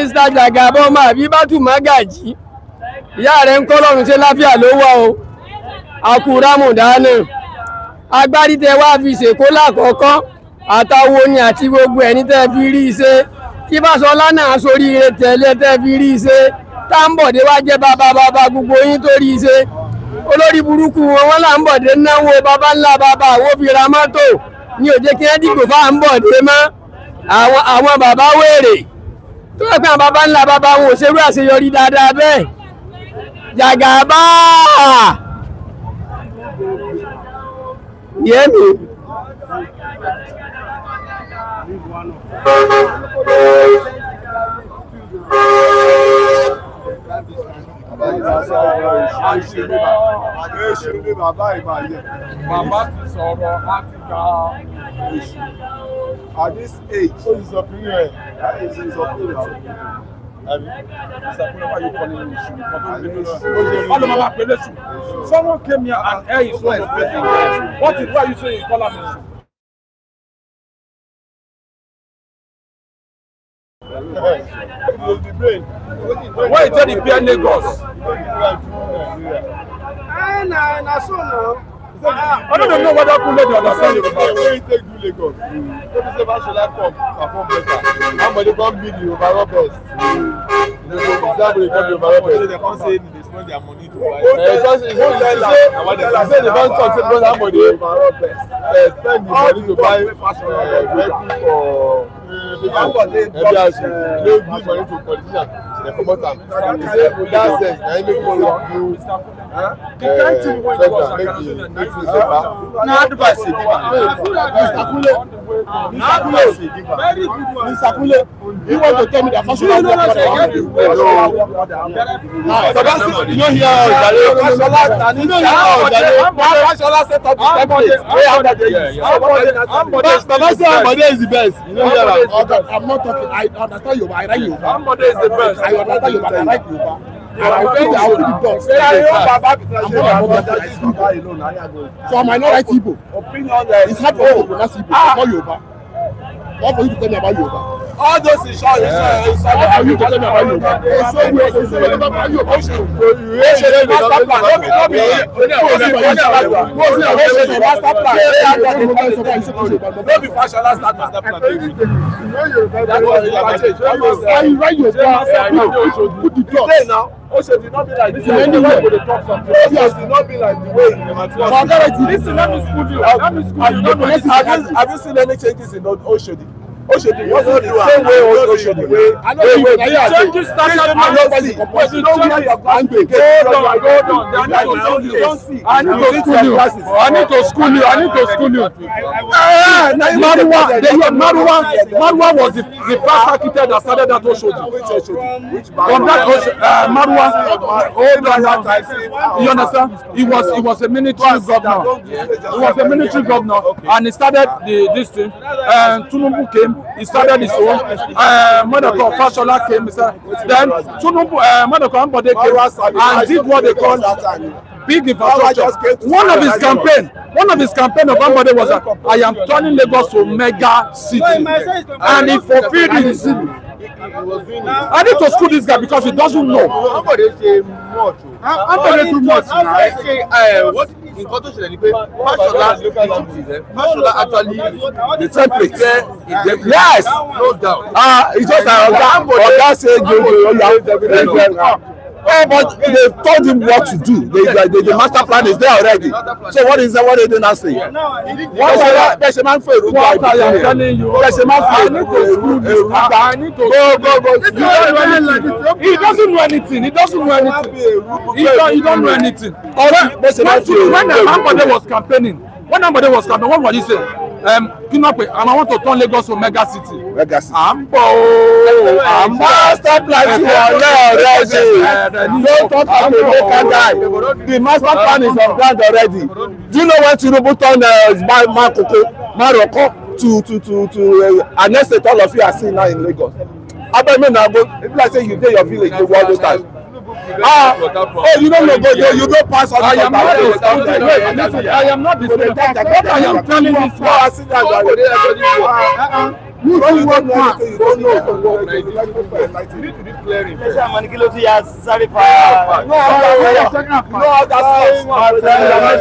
Mr. Jagaba ọmọ Àbíbátù Mágàjí ìyá rẹ̀ ń kọ́ lọ́run ṣe láfíà ló wà o akúrámùdánù agbárí tẹ wá fi ṣèkó lákọ̀ọ́kọ́ àtàwọn oní àti gbogbo ẹni tẹ́ fi rí iṣẹ́ kí Fáṣọlá náà sórí ire tẹ̀lé tẹ́ fi rí iṣẹ́ Táńbọ̀dé wá jẹ́ bàbá gbogbo yín tó rí iṣẹ́ olórí burúkú wọn là ń bọ̀dé náwó bàbá ńlá bàbá àwọn fi ra mọ́tò ní òjé kí wọ́n dìgbò fáà ń bọ̀dé mọ́ àwọn bàbá wèrè tó wà pé àwọn bàbá ńlá bàbá wọn ò ṣerú àṣeyọrí dáadáa bẹ́ẹ̀ Jagaba yẹ́mi. Bàbá ti sọ̀rọ̀ láti gba èṣù. At this age, what is your opinion? That is his opinion. Someone came here and air his own opinion. What is why you say you call him issue? Why you tell the peer Lagos? I don't know whether Kule dey understand it. When you take do Lagos, people say Fáṣọlá come perform better. Somebody come beat the overall best. Example, they come the overall best. They come say they spend their money to buy. Because say they don't talk say because somebody overall best. Spend the money to buy Fáṣọlá for MBRC. They don't give money to politicians. They promote am. They say that sense na make people do. Na advice Mr. Kule. Mr. Kule, you want to tell me that Fáṣọlá no. You know here Fáṣọlá set up the template. Baba say Ambode is the best. You know here I'm not talking. I understand Yoruba. I write Yoruba. Ambode is the best. I understand Yoruba. I write Yoruba. And I think I will do the dogs. So I might not write Igbo. It's hard for me to pronounce Igbo. It's not Yoruba. What for you to tell me about Yoruba? All those is short. What for you to tell me about Yoruba? It's so weird. It's so weird about Yoruba. Also, did not be like this. Did not be like the way Listen, let me school you. Have you seen any changes in Oshodi? Oshodi wasn't the same way Oshodi. Changes started. I need to school you. Marwa was the first architect that started that Oshodi. From that Marwa, you understand? He was a military governor. And he started this thing. Tinubu came. He started his own. Madako Fáṣọlá came. Then Tinubu, Madako Ambode came and did what they call big infrastructure. One of his campaign of Ambode was that I am turning Lagos to mega city, and he fulfilled it. I need to school this guy because he doesn't know. Ambode say much. Ambode too much. What? Nǹkan tó ṣẹlẹ̀ ni pé Fáṣọlá actually the template yes no doubt It's just that Oga say but they told him what to do. The master plan is there already. So what is what they now say? What I am telling you, I need to go. He doesn't know anything. He don't know anything. When Ambode was campaigning, what was he saying? And I want to turn Lagos to mega city. I'm master plan already. Don't talk about the local guy. The master plan is on ground already. Do you know when Tinubu turned Maroko to annexate all of you are seeing now in Lagos? If I say you did your village, you want those times. You don't know, you go pass on. I am not the student. What I am telling you is You don't know. You need to be clearing. Ṣé àmọ́ ní kí ló tún yà sáré fa? You know how that sounds.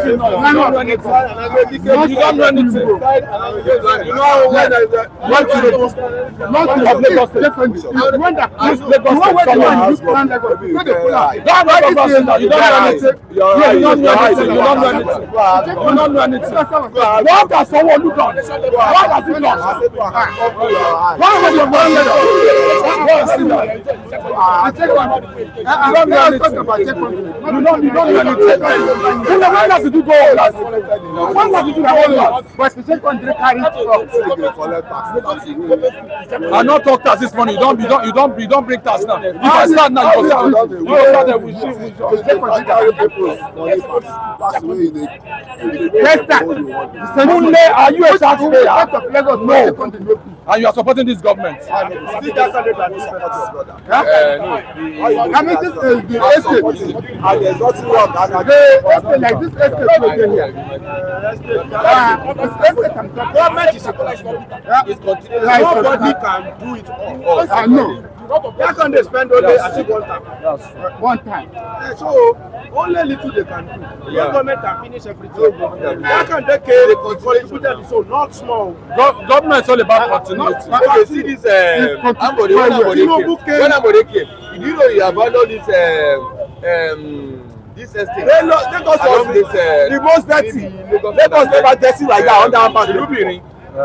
You don't know anything. You don't know anything. You know how when there is a not of Lagos State. When that Lagos State someone has one Lagos. You don't know anything. You don't know anything. You don't know anything. You don't know anything. What has someone looked on? What has it done? Why was your man there? What is it? You don't know anything. You don't know anything. When does it do go all that? When does it do all that? But the second country carry I not talk tax this morning. You don't bring tax now. If I start now, you go start there. We see. Only are you a taxpayer? No. And you are supporting this government. I mean, this is the estate. And there's nothing wrong. Like this estate over here. Government is a collection. It's continuous. Nobody can do it all. I know. How can they spend all day at one time? Yes. One time. So only little they can do. Your government can finish everything. How can they contribute so not small? Government is all about continuity. Okay, see this when Ambode came, you know he abandoned this estate. Lagos was the most dirty. Lagos never dirty like that under our party. So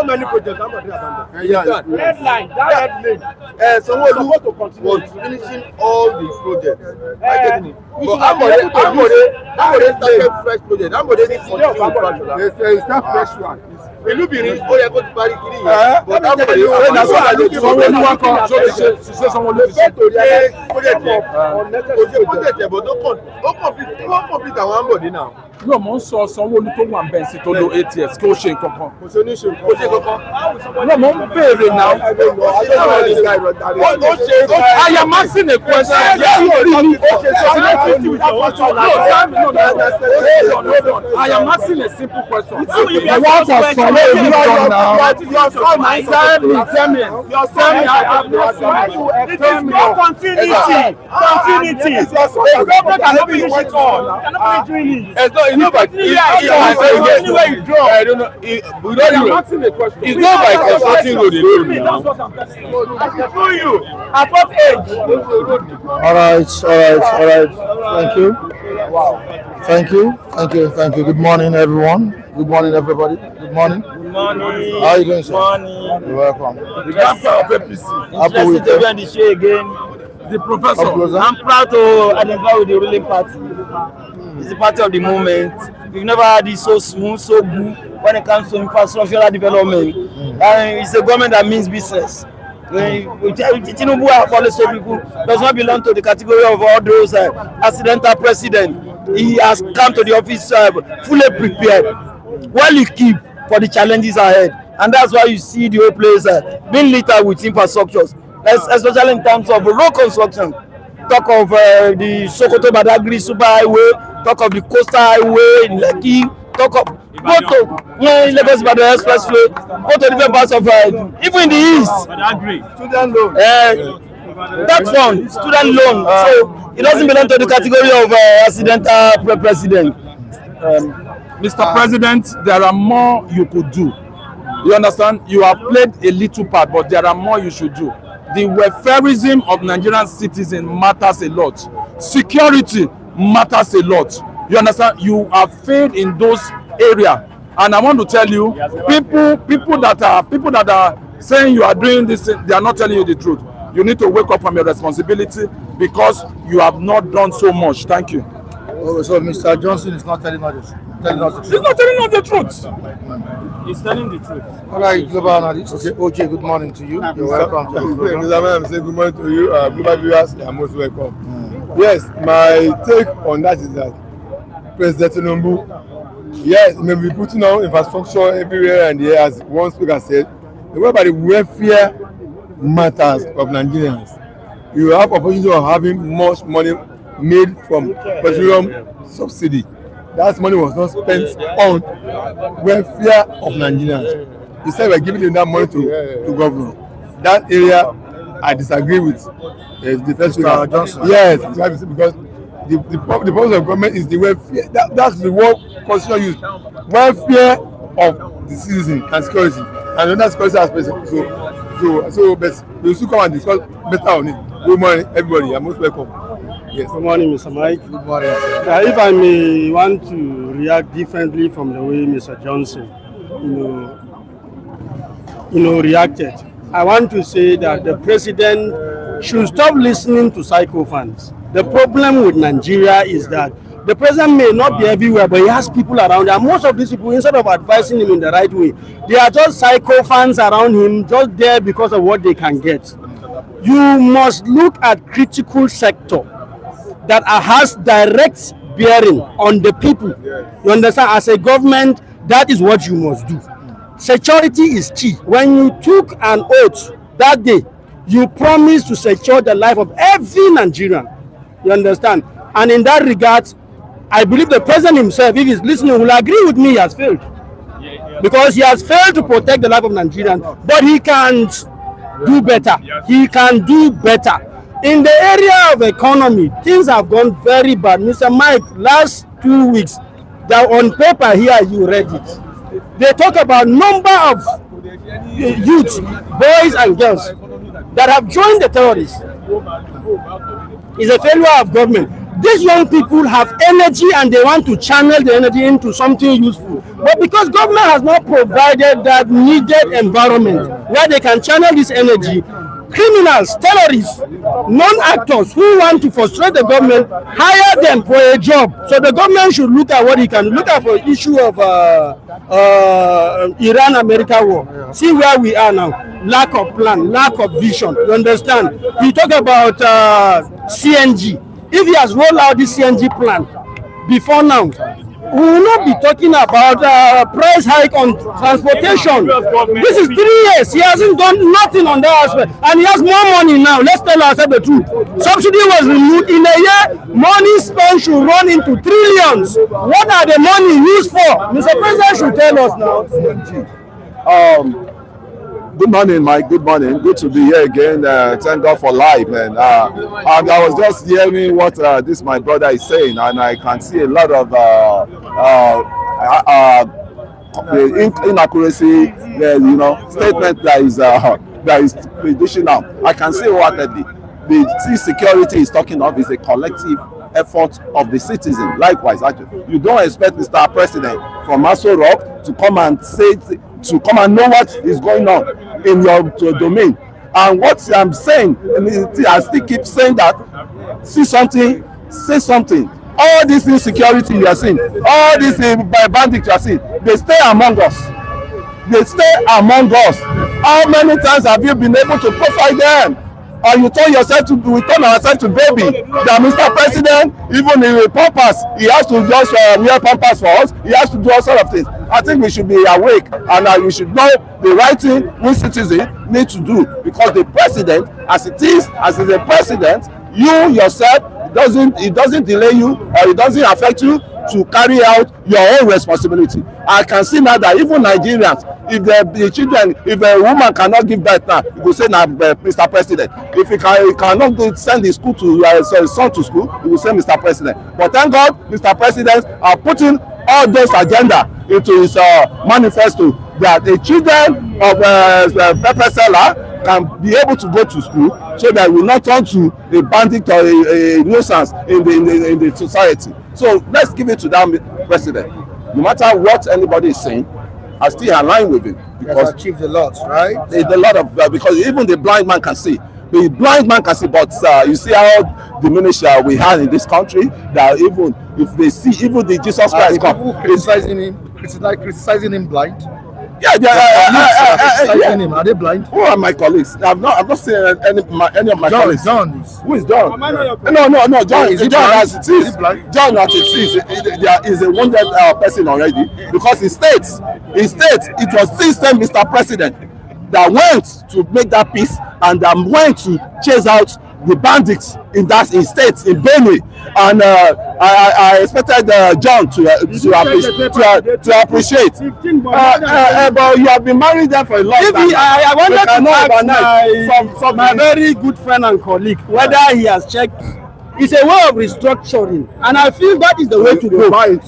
many projects abandoned. Red line, that red lane. Someone was finishing all the projects. But Ambode started fresh project. Ambode needs to start fresh one. Ìlú Benin ó yẹ kó ti parí kiri yẹn. But Ambode ó sanwó ní wọn kan ṣe sanwó lórí ṣe torí ẹ project yẹn. Kò ṣe project yẹn but ó complete àwọn Ambode náà. Yóò mọ̀ ń sọ Sanwó-Olú tó wà bẹ́ẹ̀ sí tó lo 8 years kí ó ṣe nǹkan kan. Kò ṣe ní ṣe kankan. Yóò mọ̀ ń béèrè náà. I am asking a question. I am asking a simple question. What has Sanwó-Olú done now? Tell me. I have not seen it. It is no continuity. The government cannot finish it all. Cannot be doing it. It's not by anywhere you draw. I don't know. It's not by constructing road alone now. I can show you. At what age? All right. Thank you. Good morning, everyone. Good morning, everybody. Good morning. Good morning. How are you doing, sir? Good morning. You're welcome. The Gaffer of APC. Interested to be on the show again. The professor. I'm proud to identify with the ruling party. It's the party of the moment. We've never had it so smooth, so good when it comes to infrastructural development. And it's a government that means business. Tinubu, I follow so people, does not belong to the category of all those accidental president. He has come to the office fully prepared, well equipped for the challenges ahead. And that's why you see the whole place being littered with infrastructures, especially in terms of road construction. Talk of the Sokoto Badagry super highway, talk of the coastal highway in Lekki, talk of go to Lagos Badagry expressway, go to different parts of even in the east. Student loan. Tax fund, student loan. So it doesn't belong to the category of accidental president. Mr. President, there are more you could do. You understand? You have played a little part, but there are more you should do. The welfareism of Nigerian citizens matters a lot. Security matters a lot. You understand? You have failed in those areas, and I want to tell you, people that are saying you are doing this, they are not telling you the truth. You need to wake up from your responsibility because you have not done so much. Thank you. Oh, so Mr. Johnson is not telling us the truth. He's not telling us the truth. He's telling the truth. All right, global analyst. Okay, OJ, good morning to you. You're welcome to the program. Mr. Man, I'm saying good morning to you. Global viewers, you are most welcome. Yes, my take on that is that President Tinubu, yes, may be putting on infrastructure everywhere and here, as one speaker said, whereby the welfare matters of Nigerians. You have opportunity of having much money made from petroleum subsidy. that money was not spent on welfare of Nigerians. Instead, we're giving them that money to government. That area, I disagree with the first one. Yes, because the purpose of government is the welfare. That's the word constitution used. Welfare of the citizen and security, and another security aspect. So, but we'll still come and discuss better on it. Good morning, everybody. You're most welcome. Yes. Good morning, Mr. Mike. Good morning. If I may want to react differently from the way Mr. Johnson, reacted. I want to say that the president should stop listening to sycophants. The problem with Nigeria is that the president may not be everywhere, but he has people around, and most of these people, instead of advising him in the right way, they are just sycophants around him, just there because of what they can get. You must look at critical sector that has direct bearing on the people. You understand? As a government, that is what you must do. Security is key. When you took an oath that day, you promised to secure the life of every Nigerian. You understand? And in that regard, I believe the president himself, if he's listening, will agree with me he has failed. Because he has failed to protect the life of Nigerians, but he can't do better. He can do better. In the area of economy, things have gone very bad. Mr. Mike, last 2 weeks, that on paper here, you read it. They talk about number of youth, boys and girls, that have joined the terrorists. It's a failure of government. These young people have energy and they want to channel the energy into something useful. But because government has not provided that needed environment where they can channel this energy, criminals, terrorists, non-actors who want to frustrate the government, hire them for a job. So the government should look at what he can look at for the issue of Iran-America war. See where we are now. Lack of plan, lack of vision. You understand? We talk about CNG. If he has rolled out this CNG plan before now, we will not be talking about price hike on transportation. This is 3 years. He hasn't done nothing on that aspect. And he has more money now. Let's tell ourselves the truth. Subsidy was renewed. In a year, money spent should run into trillions. What are the money used for? Mr. President should tell us now. Good morning, Mike. Good morning. Good to be here again. Thank God for life, man. And I was just hearing what this my brother is saying, and I can see a lot of inaccuracy, statement that is dishing out. I can say wholeheartedly, the security is talking of is a collective effort of the citizen. Likewise, actually, you don't expect Mr. President from Aso Rock to come and say. To come and know what is going on in your domain. And what I'm saying, I still keep saying that, see something, say something. All this insecurity you are seeing, all this bandits you are seeing, they stay among us. They stay among us. How many times have you been able to profile them? Or you turn ourselves to baby. That Mr. President, even in Pampers, he has to just wear Pampers for us. He has to do all sorts of things. I think we should be awake and we should know the right thing we citizens need to do, because the president, as it is, as is the president, you yourself, it doesn't delay you or it doesn't affect you to carry out your own responsibility. I can see now that even Nigerians, if the children, if a woman cannot give birth now, you will say now, Mr. President. If he cannot send his school to his son to school, he will say Mr. President. But thank God, Mr. President are putting all those agenda into his manifesto, that the children of pepper seller can be able to go to school, so that we will not turn to a bandit or a nuisance in the society. So let's give it to that president. No matter what anybody is saying, I still align with him, because he has achieved a lot, right? A lot of because even the blind man can see. The blind man can see, but you see how diminished we have in this country, that even if they see, even the Jesus Christ come, criticizing him blind. Yeah, criticizing him. Are they blind? Who are my colleagues? I've not seen any of my colleagues. John. Who is John? No. John is as it is. John as it is a wounded person already, because he states it was system Mr. President that went to make that peace and that went to chase out the bandits in state in Benue, and I expected John to appreciate. But you have been married there for a long time. I wanted to ask my very good friend and colleague whether he has checked. It's a way of restructuring, and I feel that is the way to go. If you buy into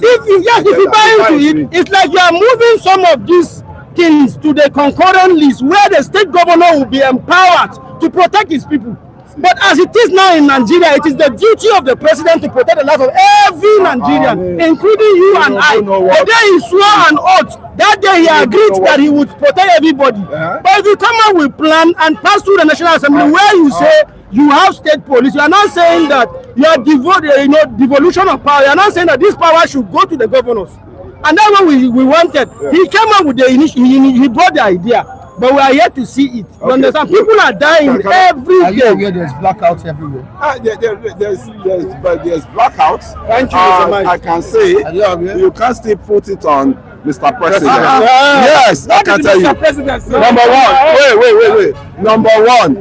it, it's like you are moving some of these things to the concurrent list where the state governor will be empowered to protect his people. But as it is now in Nigeria, it is the duty of the president to protect the life of every Nigerian, including you and I. The day he swore an oath, that day he agreed that he would protect everybody. But if you come up with plan and pass through the National Assembly where you say you have state police, you are not saying that you are devolution of power. You are not saying that this power should go to the governors. And that's what we wanted. He came up with the he brought the idea. But we are yet to see it. You understand? People are dying every day. Are you aware there's blackouts everywhere? There's blackouts. Thank you, I can say you can't still put it on Mr. President. Yes, I can tell you. Number one, wait. Number one,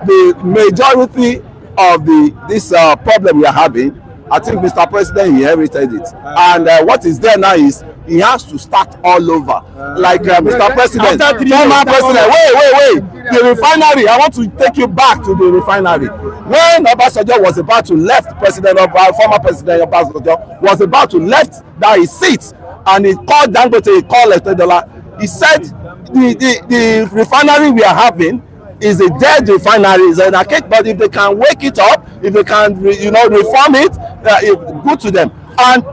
the majority of this problem we are having, I think Mr. President inherited it. And what is there now is he has to start all over. Like Mr. President, former president, wait. The refinery, I want to take you back to the refinery. When Obasanjo was about to left former President Obasanjo was about to left his seat, and he called Dangote, he called Etedola. He said the refinery we are having is a dead refinery, is an archaic, but if they can wake it up, if they can reform it, good to them. And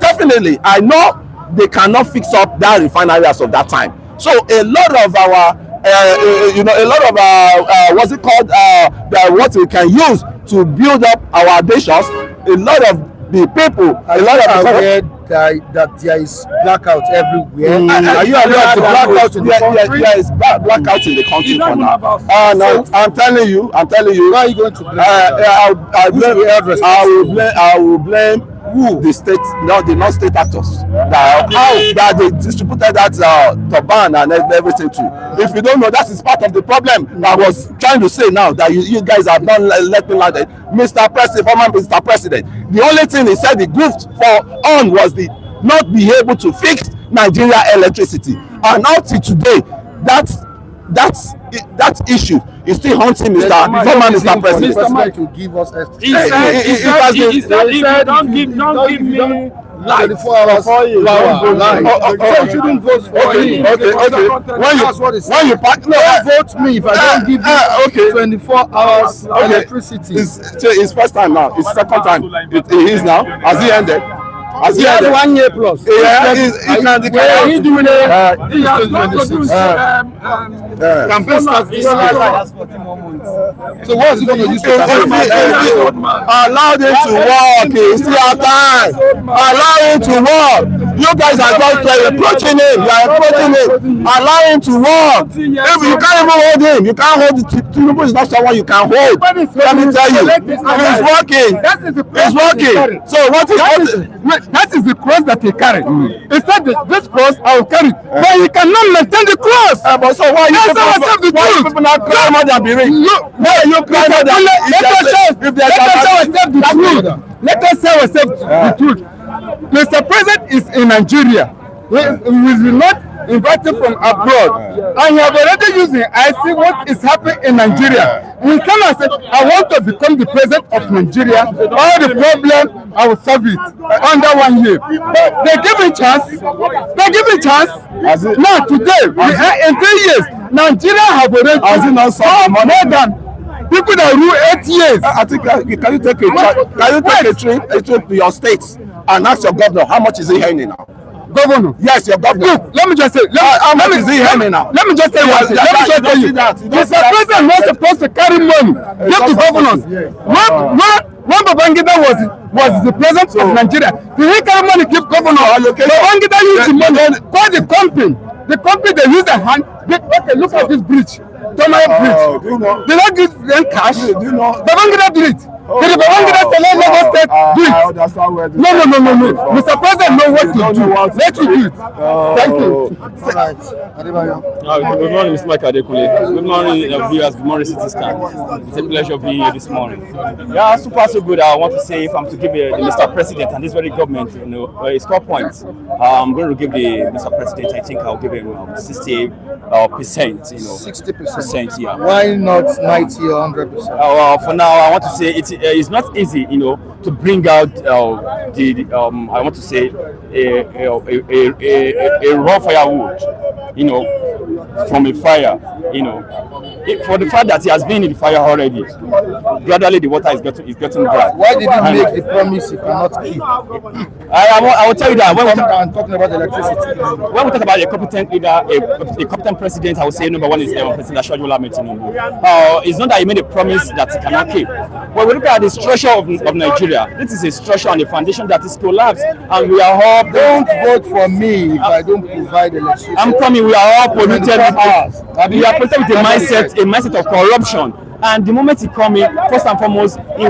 definitely I know they cannot fix up that refinery as of that time. So a lot of our what's it called, what we can use to build up our nations, a lot of the people, that there is blackout everywhere. Are you aware of the blackout in the country? There is blackout in the country for now. No, I'm telling you. Why are you going to blame? I will blame who? The state, not the non-state actors. That they distributed that turban and everything too. If you don't know, that is part of the problem. I was trying to say now that you guys have not let me land it. Mr. President, former Mr. President, the only thing he said he goofed on was the not be able to fix Nigeria electricity, and up to today, that issue is still haunting former Mr. President. To give us he said don't give me light 24 hours. So you shouldn't vote for him. Okay. When you pack, vote me if I don't give you 24 hours electricity. It's first time now. It's second time. It is now. Has he ended? He has 1 year plus. Yeah, he's doing it. He has not produced campaign staff. So what is he going to use? Allow them to work. It's still time. Allow him to work. You guys are just approaching him. You are approaching him. Allow him to work. If you can't even hold him, you can't hold Tinubu. Is not someone you can hold. Let me tell you, he's working. He's working. So what is that is the cross that he carried. He said this cross I will carry, but he cannot maintain the cross. But so why you people not cry more than be rich? Why you cry more than let us say the truth. Mr. President is in Nigeria. We will not invite him from abroad, and you have already used it. I see what is happening in Nigeria. We come and say, I want to become the president of Nigeria. All the problem, I will solve it under 1 year. But they give me chance. Now today, in 3 years, Nigeria have already more than people that rule 8 years. I think can you take a trip to your states and ask your governor how much is he earning now? Governor. Yes, your governor. Look, let me just say. How much is he earning now? Let me just say one thing. Let me just tell you. Mr. President was supposed to carry money. Give to governors. When Babangida was the president of Nigeria, did he carry money give governors? Babangida used the money. Call the company. The company they use their hand. Okay, look at this bridge. Bridge. They don't give them cash. Babangida did it. Did the Babangida select Lagos State do it? I understand where this No. Mr. President know what to do. Let you do it. Thank you. Good morning, Mr. Mike Adekule. Good morning, viewers. Good morning, citizens. It's a pleasure being here this morning. Yeah, so far so good. I want to say, if I'm to give the Mr. President and this very government, a score points, I'm going to give the Mr. President. I think I'll give him 60%. 60%. Yeah. Why not 90 or 100%? For now, I want to say it's not easy, to bring out I want to say a raw firewood, from a fire, for the fact that he has been in the fire already. Gradually, the water is getting dry. Why did he make the promise he cannot keep? I will tell you that I'm talking about electricity. When we talk about a competent leader, a competent president, I would say number one is President Bola Ahmed Tinubu. It's not that he made a promise that he cannot keep. When we look at the structure of Nigeria, this is a structure and a foundation that is collapsed, and we are all. Don't vote for me if I don't provide electricity. I'm coming. We are all polluted. We are polluted with a mindset of corruption. And the moment he came in, first and foremost, he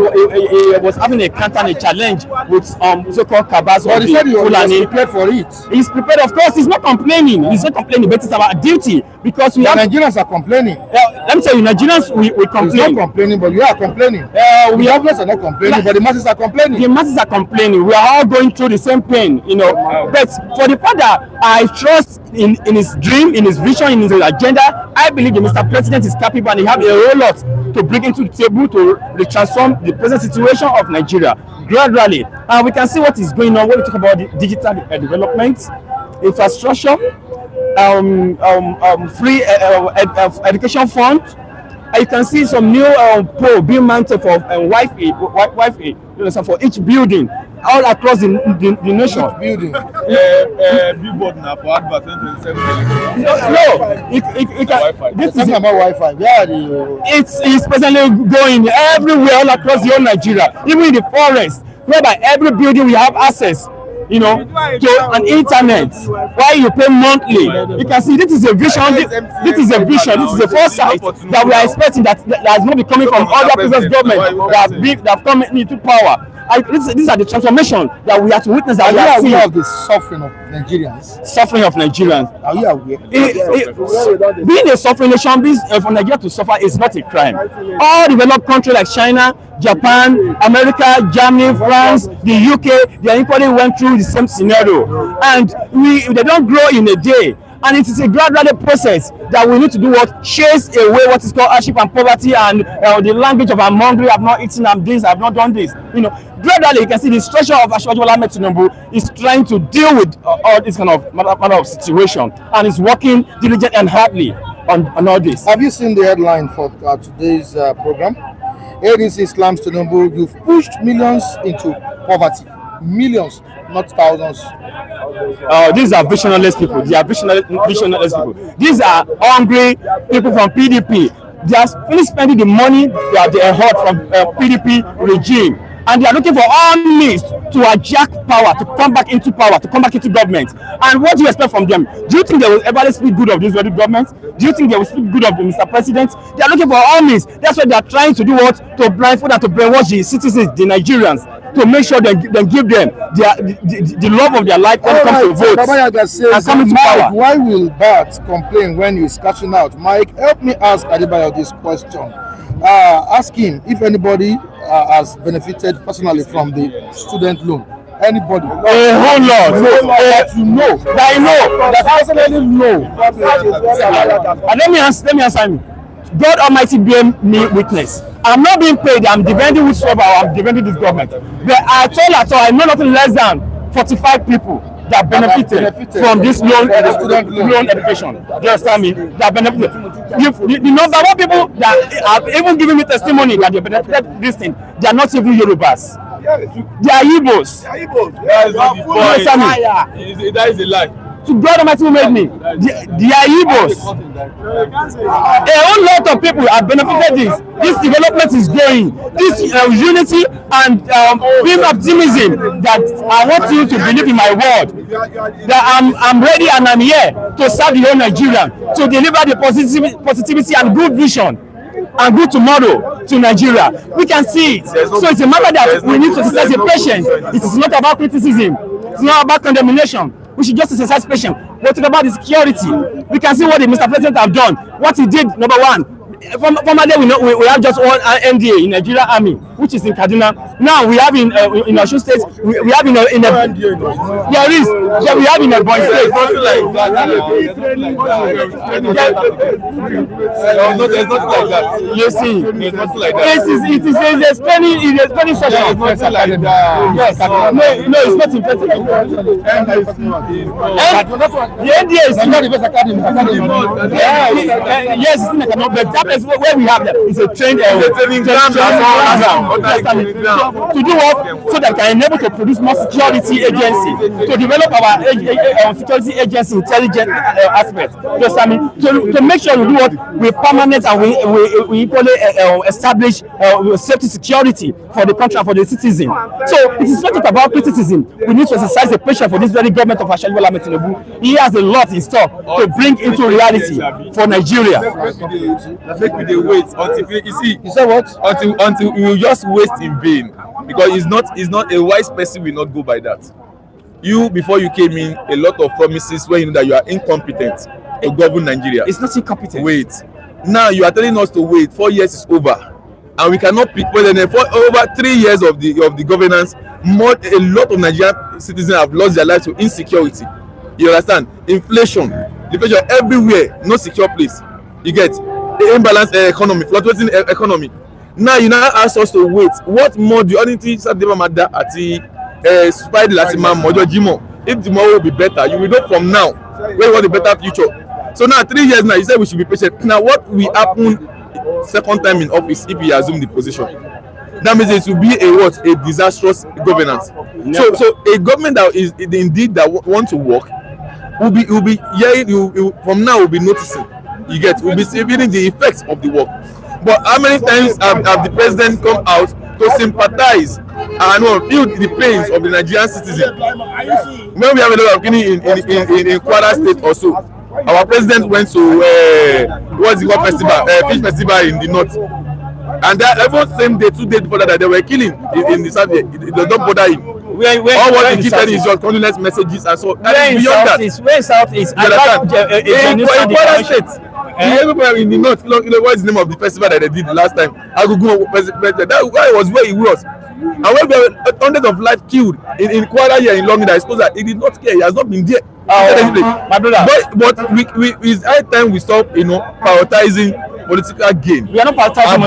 was having a counter and a challenge with so-called cabals. But he said he was prepared for it. He's prepared, of course. He's not complaining. He's not complaining, but it's our duty because we have. Nigerians are complaining. Let me tell you, Nigerians, we complain. He's not complaining, but you are complaining. We are not complaining, but the masses are complaining. The masses are complaining. We are all going through the same pain, But for the father, I trust in his dream, in his vision, in his agenda. I believe the Mr. President is capable and he has a whole lot to bring into the table to transform the present situation of Nigeria gradually. And we can see what is going on when we talk about the digital development, infrastructure, free education fund. You can see some new pole being mounted for Wi-Fi for each building all across the nation. Building. Billboard now for advert 2027. This is about Wi-Fi. It's presently going everywhere all across the whole Nigeria, even in the forest, whereby every building we have access, to an internet. Why you pay monthly? You can see this is a vision. This is a foresight that we are expecting that has not been coming from other previous governments that have come into power. These are the transformation that we have to witness. Are you aware of the suffering of Nigerians? Suffering of Nigerians. Are you aware? Being a suffering nation, for Nigeria to suffer is not a crime. All developed countries like China, Japan, America, Germany, France, the UK, they equally went through the same scenario. And they don't grow in a day. And it is a gradual process that we need to do what? Chase away what is called hardship and poverty and the language of I'm hungry, I've not eaten, I'm this, I've not done this. Gradually you can see the structure of Bola Ahmed Tinubu is trying to deal with all this kind of matter of situation, and is working diligently and hardly on all this. Have you seen the headline for today's program? ADC slams Tinubu, you've pushed millions into poverty. Millions, not thousands. These are visionless people. They are visionless people. These are hungry people from PDP. They are finished spending the money that they heard from PDP regime, and they are looking for all means to hijack power, to come back into power, to come back into government. And what do you expect from them? Do you think they will ever speak good of this very government? Do you think they will speak good of the Mr. President? They are looking for all means. That's why they are trying to do what? To blindfold and to brainwash the citizens, the Nigerians, to make sure they give them the love of their life when it comes to votes and coming to power. Why will Bat complain when he's cashing out? Mike, help me ask Adebayo this question. Ask him if anybody has benefited personally from the student loan. Anybody? A whole lot. I know. That personally know. And let me answer me. God Almighty bear me witness. I'm not being paid. I'm defending whosoever. I'm defending this government. But at all, I know nothing less than 45 people that benefited from this loan education. Do you understand me? That benefited. The number of people that have even given me testimony that they benefited this thing, they are not even Yorubas. They are Igbos. That is a lie. To God Almighty who made me, they are Igbos. A whole lot of people have benefited this. This development is going. This unity and being optimism that I want you to believe in my word. That I'm ready and I'm here to serve the whole Nigerian, to deliver the positivity and good vision and good tomorrow to Nigeria. We can see it. So it's a matter that we need to exercise patience. It is not about criticism. It's not about condemnation. We should just exercise patience. We're talking about the security. We can see what the Mr. President have done. What he did, number one. Formerly, we have just one MDA in Nigeria Army, which is in Kaduna. Now we have in Osun State, we have in a there is, yeah, we have in a Boy State. There's nothing like that. You see, There's nothing like that. it is a training session. There's nothing like that. Yes, no, it's not important. The NDA is not the best academy. Yes, it's in Kaduna, but that place where we have that is a training ground. To do what? So that can enable to produce more security agency, to develop our security agency intelligence aspect. Just to make sure we do what we permanent and we equally establish safety security for the country and for the citizen. So it is not just about criticism. We need to exercise the patience for this very government of President Bola Ahmed Tinubu. He has a lot in store to bring into reality for Nigeria. Make me wait until you see. You say what? Until we will just waste in vain, because it's not a wise person will not go by that. You, before you came in, a lot of promises where you know that you are incompetent to govern Nigeria. It's not incompetent. Wait. Now you are telling us to wait. 4 years is over, and we cannot pick. Well, then for over 3 years of the governance, a lot of Nigerian citizens have lost their lives to insecurity. You understand? Inflation everywhere, no secure place. You get the imbalanced economy, fluctuating economy. Now you now ask us to wait. What more do you only think Mada ati spider lati ma mojo jimo? If tomorrow will be better, you will know from now where you want a better future. So now 3 years now, you said we should be patient. Now what will happen second time in office if he assume the position? That means it will be a disastrous governance. So a government that is indeed that want to work will be hearing from now will be noticing. You get, we'll be feeling the effects of the work. But how many times have the president come out to sympathize and feel the pains of the Nigerian citizen? When we have a lot of in Kwara State also, our president went to what's the called festival, fish festival in the north, and that every same day, 2 days before that, they were killing in the south. It does not bother him. All what he keep telling is your condolence messages and so. And beyond that, where in Southeast? I like in Kwara State. Everybody in the north, what is the name of the festival that they did the last time? Agugu president. That guy was where he was. And when there were hundreds of lives killed in Kwara here in Longing, I suppose that he did not care. He has not been there. My brother. But it's high time we stop, prioritizing political gain. We are not prioritizing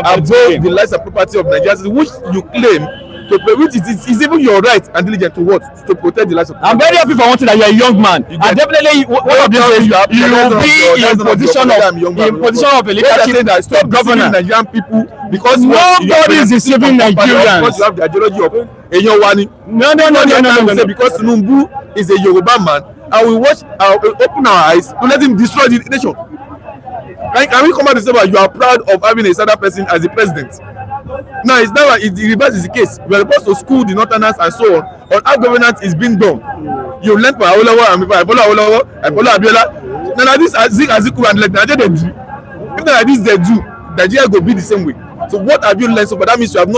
above the lives and property of Nigerians, which you claim. Which is even your right and diligent to protect the lives of people. I'm very happy for one thing that you're a young man. And definitely one of these days you will be in position of a leadership stop governing Nigerian people because nobody is deceiving Nigerians. Because you have the ideology of Enyowani. No. Because Tinubu is a Yoruba man, and we open our eyes to let him destroy the nation. Can we come out and say that you are proud of having a Southern person as the president? Now it's never the reverse is the case. We are supposed to school the northerners and so on how governance is being done. You learn from Awolowo and I follow Abiola. Now this Azikiwe and like Nigeria they do. If like this they do, Nigeria go be the same way. So what have you learned so far? That means you have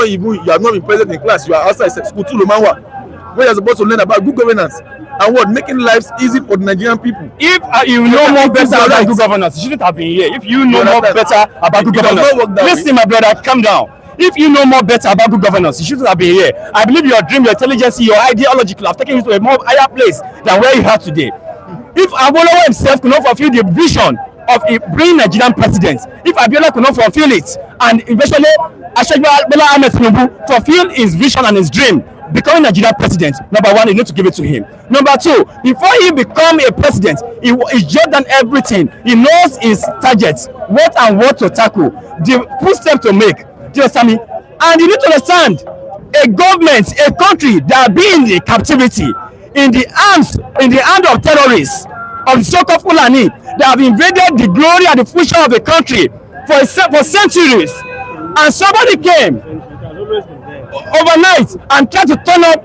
not been present in class. You are outside school too, Lomanwa, where you are supposed to learn about good governance and making lives easy for the Nigerian people. If you know more better about good governance, you shouldn't have been here. If you know more better about good governance, listen, my brother, calm down. If you know more better about good governance, you shouldn't have been here. I believe your dream, your intelligence, your ideology could have taken you to a more higher place than where you are today. If Awolowo himself could not fulfill the vision of a brilliant Nigerian president, if Abiola could not fulfill it, and eventually President Bola Ahmed Tinubu fulfill his vision and his dream, becoming Nigerian president, number one, you need to give it to him. Number two, before he become a president, he jot down everything. He knows his targets, what to tackle, the footstep to make. Do you understand me? And you need to understand, a government, a country that been in the captivity, in the hand of terrorists, of the so-called Fulani, that have invaded the glory and the future of the country for centuries, and somebody came overnight and tried to turn up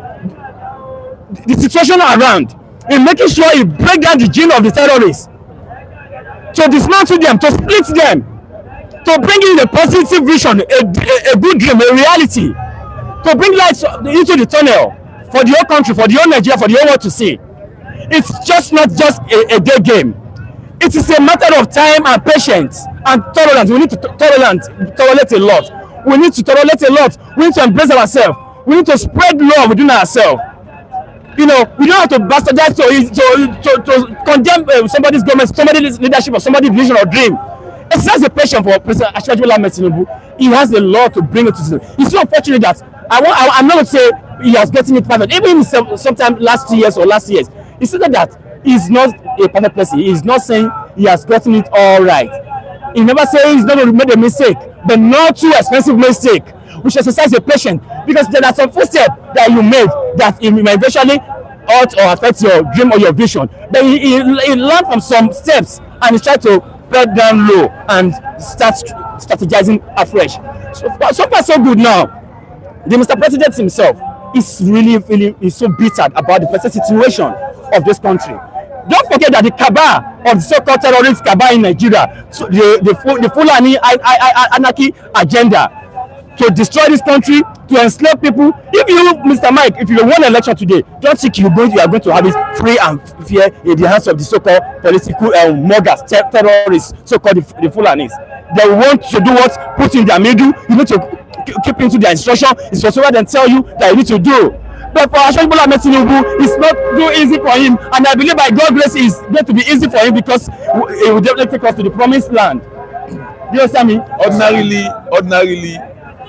the situation around in making sure he break down the gene of the terrorists, to dismantle them, to split them. to bring in a positive vision, a good dream, a reality, to bring light into the tunnel for the whole country, for the whole Nigeria, for the whole world to see. It's just not just a day game. It is a matter of time and patience and tolerance. We need to tolerate a lot. We need to tolerate a lot. We need to embrace ourselves. We need to spread love within ourselves. You know, we don't have to bastardize to condemn somebody's government, somebody's leadership, or somebody's vision or dream. Exercise the patience for President Bola Ahmed Tinubu. He has a lot to bring it to the. It's so unfortunate that I'm not going to say he has gotten it perfect. Even sometime last years, he said that he's not a perfect person. He's not saying he has gotten it all right. He never say he's not going to make a mistake, but not too expensive mistake. We should exercise the patience, because there are some footsteps that you made that it may eventually hurt or affect your dream or your vision. But he learned from some steps and he tried to bed down low and start strategizing afresh. So far so good now. The Mr. President himself is really feeling so bitter about the present situation of this country. Don't forget that the cabal of the so-called terrorist cabal in Nigeria, so the Fulani anarchy agenda to destroy this country, to enslave people. If you, Mr. Mike, if you won an election today, don't think you are going to have it free and fair in the hands of the so-called political moggers, terrorists, so-called the Fulanis. They want to do what put in their middle. You need to keep into their instruction. It's whatsoever they tell you that you need to do. But for President Bola Ahmed Tinubu, it's not too easy for him, and I believe by God's grace it's going to be easy for him, because it will definitely take us to the promised land. Do you understand me?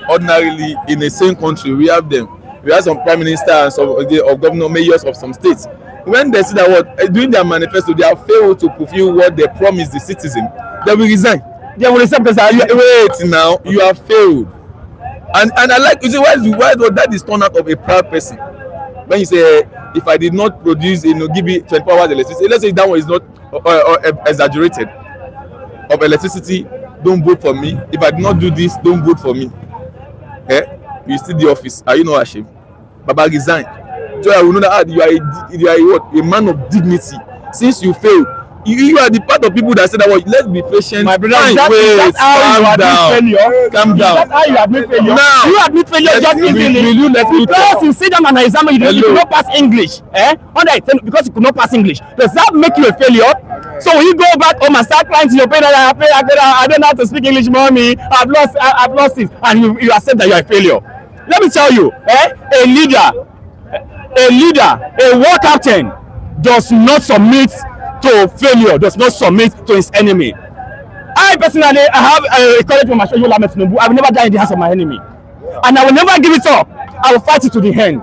Ordinarily, in the same country, we have them. We have some prime minister and some governor, mayors of some states. When they see that during their manifesto, they have failed to fulfill what they promised the citizen, they will resign. They will resign because wait now, you have failed. And I like, you say, why that is turned out of a proud person? When you say, if I did not produce, give you 24 hours electricity, let's say that one is not exaggerated, of electricity, don't vote for me. If I did not do this, don't vote for me. You still the office. Are you not ashamed? Baba resign. So I will know that you are a man of dignity. Since you failed, you are the part of people that say that let's be patient. My brother, calm down. That's how you admit failure. Now you admit failure just easily. Will you let me talk? Because you sit down and examine, you could not pass English. Because you could not pass English. Does that make you a failure? So when you go back home and start crying to your parents, I don't know how to speak English, mommy. I've lost it, and you accept that you are a failure. Let me tell you, a leader, a war captain does not submit to failure, does not submit to his enemy. I personally, I have a courage from President Bola Ahmed Tinubu. I will never die in the hands of my enemy, and I will never give it up. I will fight it to the end.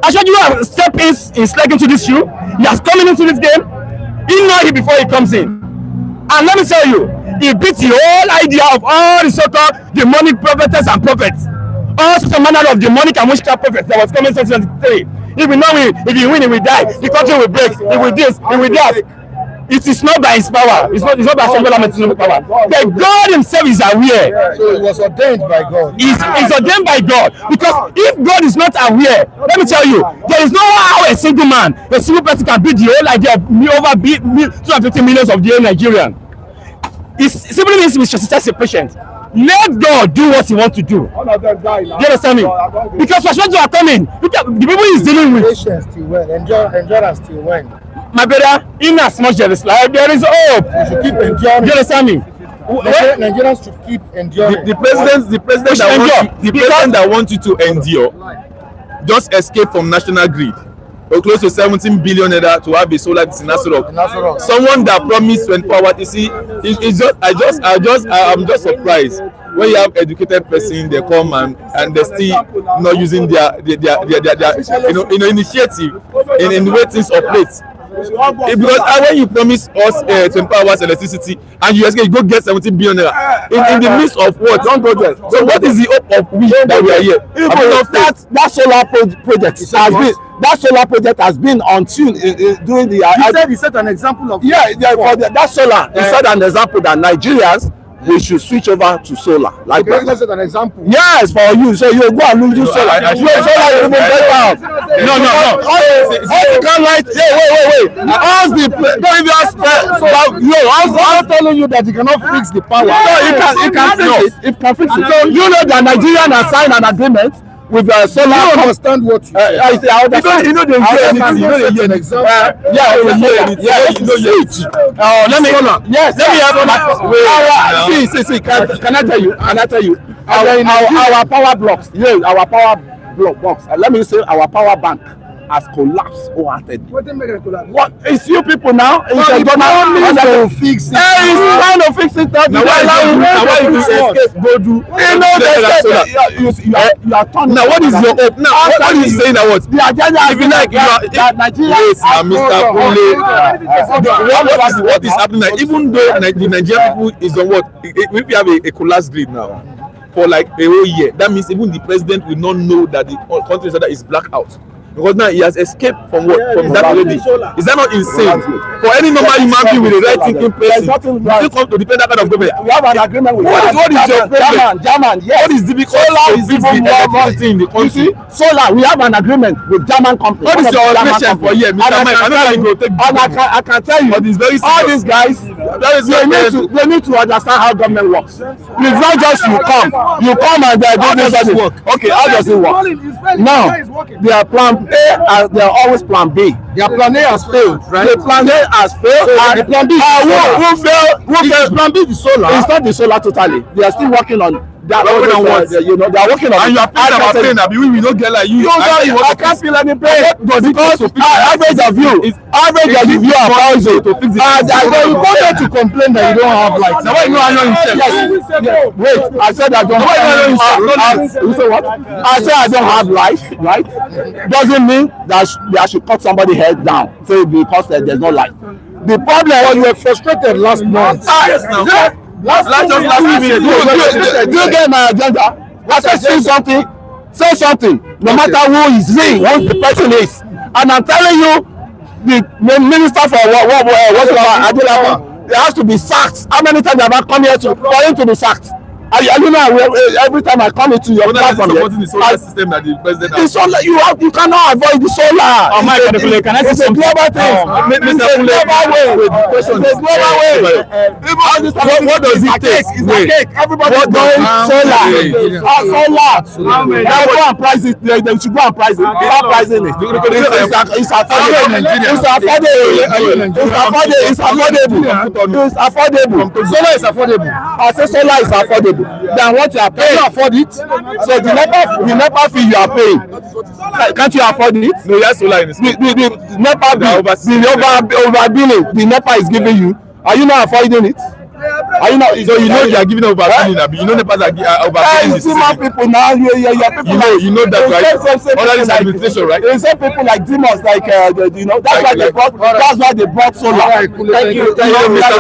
I showed you how step is like into this shoe. He has come into this game. He know it before he comes in, and let me tell you, he beats the whole idea of all the so-called demonic prophetess and prophets, all sorts of manner of demonic and witchcraft prophets that was coming in 2023. If we know if you win, he will die. The country will break. He will this. He will that. It is not by his power. It's not by President Bola Ahmed Tinubu's power. But God himself is aware. So it was ordained by God. It's ordained by God. Because if God is not aware, let me tell you, there is no how a single man, a single person can beat the whole idea of over 250 millions of the whole Nigerian. It simply means we should exercise patience. Let God do what he wants to do. Do you understand me? Because what you are coming, the people he's dealing with. Patience till when? Endurance till when? My brother, in as much as this life, there is hope. We should keep enduring. Do you understand me? Nigerians should keep enduring. The president that wants you to endure just escape from national grid. Or close to 17 billion naira to have a solar in Nasrok. Someone that promised 24 hours. You see, I'm just surprised when you have educated person, they come and they're still not using their initiative in the way things operate. Because when you promise us 24 hours electricity and you go get 17 billion naira in the midst of what? Don't go there. So what is the hope of we that we are here? That solar project has been on tune during the. He set an example of. For that solar. He set an example that Nigerians we should switch over to solar. Like the president set an example. Yes, for you. So you go and use solar. Solar is even better. No. You can't light. Yeah, wait. How's the don't even ask. I'm telling you that you cannot fix the power. No, you can fix it. It can fix it. So you know that Nigerian has signed an agreement with solar. You don't understand what you I understand. You know they hear anything. You know they hear anything. Let me see. Can I tell you? Our power blocks. Yeah, our power block box. Let me say our power bank has collapsed wholeheartedly. What is you people now? It's a government to fix it. He's trying to fix it. Now why you escape? Go do. You are turning. Now what is your hope? Now what is saying that what? The agenda is like Nigeria. Yes, Mr. Kule. What is happening? Like, even though the Nigerian people is on what? We have a collapsed grid now for like a whole year. That means even the president will not know that the country is blackout. Because now he has escaped from what? From that already. Is that not insane? For any normal human being with a right thinking person, you still come to depend that kind of government. We have an agreement with what is your problem? German, yes. What is difficult to fix the electricity in the country? Solar, we have an agreement with German company. What is your operation for here, Mr. Mike? I know how you go take. I can tell you, all these guys, they need to understand how government works. It's not just you come and do this work. Okay, how does it work? Now, they are plan A, they are always plan B. Their plan A has failed, right? The plan A has failed. So and the plan B who failed? Plan B the solar. It's not the solar totally. They are still working on. They are working on what? You know, they are working on. And you are paying about pain. We don't get like you. I can't feel any pain because average of you are 1,000. And you go there to complain that you don't have lights. Now why you are not himself? Yes. Wait, I said I don't have. You say what? I said I don't have lights, right? Doesn't mean that I should cut somebody's head down. So because there's no light. The problem was you were frustrated last month. Yes, now. Last week, do you get my agenda? I said say something. No matter who is me, who the person is. And I'm telling you, the minister for what has to be sacked. How many times have I come here for him to be sacked? You know, every time I come into your platform, supporting the solar system that the president has. The solar, you cannot avoid the solar. Oh my God, can I say something? It's a global thing. It's a global way. It's a global way. What does it take? It's a cake. Everybody going solar. Solar. They go and price it. They should go and price it. They are pricing it. It's affordable. It's affordable. Solar is affordable. I say solar is affordable. Than what you are paying. Can you afford it? So the NEPA fee you are paying, can't you afford it? No, yes, solar in the NEPA bill, the overbilling the NEPA is giving you. Are you not affording it? Are you not? So you know you are giving overbilling. You know NEPA are overbilling. Smart people now. You know that right? Under this administration, right? There are some people like demons, like you know. That's why they brought. That's why they brought solar. Thank you, Mr.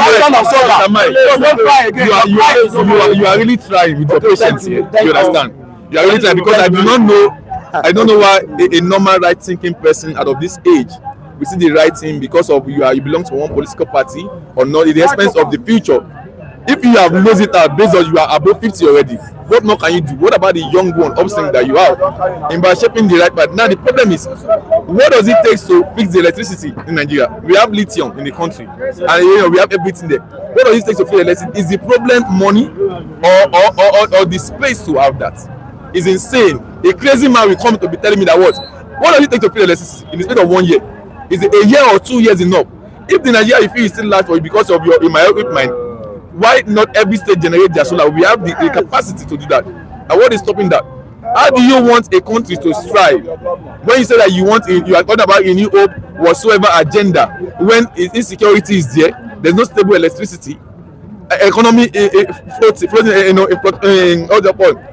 You are really trying with your patience here. You understand? You are really trying because I don't know why a normal right thinking person out of this age we see the right thing because of you belong to one political party or not at the expense of the future. If you have lost it out based on you are above 50 already, what more can you do? What about the young one upstream that you have in by shaping the right path? Now the problem is, what does it take to fix the electricity in Nigeria? We have lithium in the country, and we have everything there. What does it take to fix electricity? Is the problem money or the space to have that? It's insane. A crazy man will come to be telling me that what does it take to fix electricity in the space of 1 year? Is it a year or 2 years enough? If the Nigeria you feel is still large for you because of your myopic mind, why not every state generate their solar? We have the capacity to do that. And what is stopping that? How do you want a country to strive when you say that you are talking about a new hope whatsoever agenda when insecurity is there, there's no stable electricity, economy floating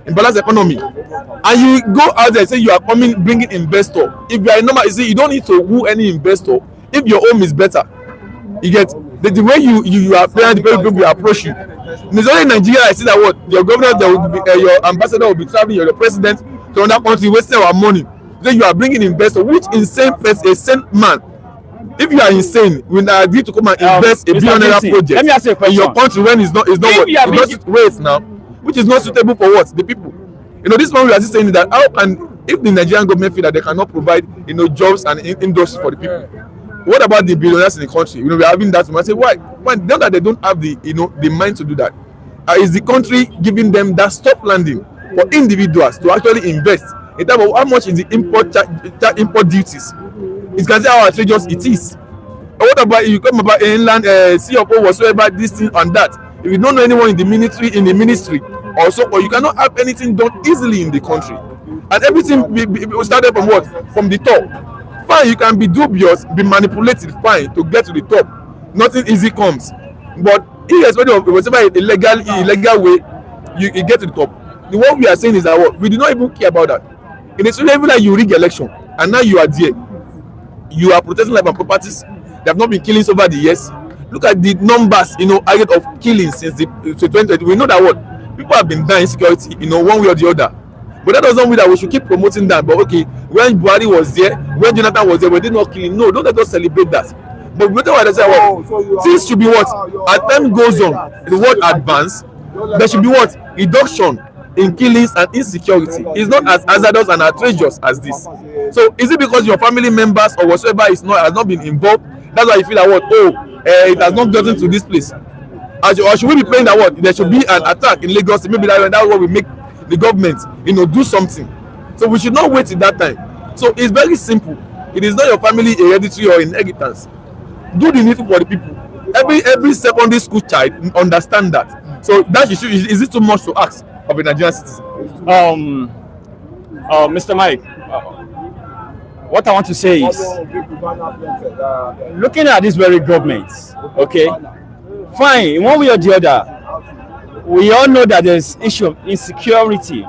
in balance economy, and you go out there and say you are bringing investor. If you are a normal, you see, you don't need to woo any investor if your home is better. You get the way you are playing, the way people approach you. It's only in Nigeria I see that what your governor, your ambassador will be traveling, your president to another country wasting our money. Then you are bringing investor, which insane person, a sane man if you are insane, we now agree to come and invest a billion-naira project let me ask you a question. in your country when it's not waste now, which is not suitable for what the people. You know, this one we are just saying that how can, if the Nigerian government feel that they cannot provide, you know, jobs and industries for the people, what about the billionaires in the country? You know, we are having that. I say why? Now that they don't have the, you know, the mind to do that, is the country giving them that stop landing for individuals to actually invest in terms of how much is the import duties? It can say how outrageous it is. But what about if you come about inland CFO whatsoever, this thing and that? If you don't know anyone in the ministry also, or you cannot have anything done easily in the country, and everything we started from what? From the top. Fine, you can be dubious, be manipulated, fine, to get to the top. Nothing easy comes, but irrespective of whatever illegal way you get to the top. The what we are saying is that what we do not even care about that. It is even like you rig election and now you are there. You are protecting life and properties. They have not been killings over the years. Look at the numbers, you know, of killings since the 2020. We know that what people have been dying security, you know, one way or the other. But that doesn't mean that we should keep promoting that. But okay, when Buhari was there, when Jonathan was there, we did not killing. No, don't let us celebrate that. But we don't want to say what things should be what as time goes on, the world advance. There should be what reduction in killings and insecurity. It's not as hazardous and outrageous as this. So is it because your family members or whatsoever has not been involved? That's why you feel that what it has not gotten to this place. Or should we be praying that what there should be an attack in Lagos? Maybe that's what we make the government, you know, do something. So we should not wait till that time. So it's very simple. It is not your family hereditary or inheritance. Do the needful for the people. Every secondary school child understand that. So that is it too much to ask of a Nigerian citizen? Mr. Mike, what I want to say is, looking at this very government, okay, fine, in one way or the other, we all know that there's issue of insecurity,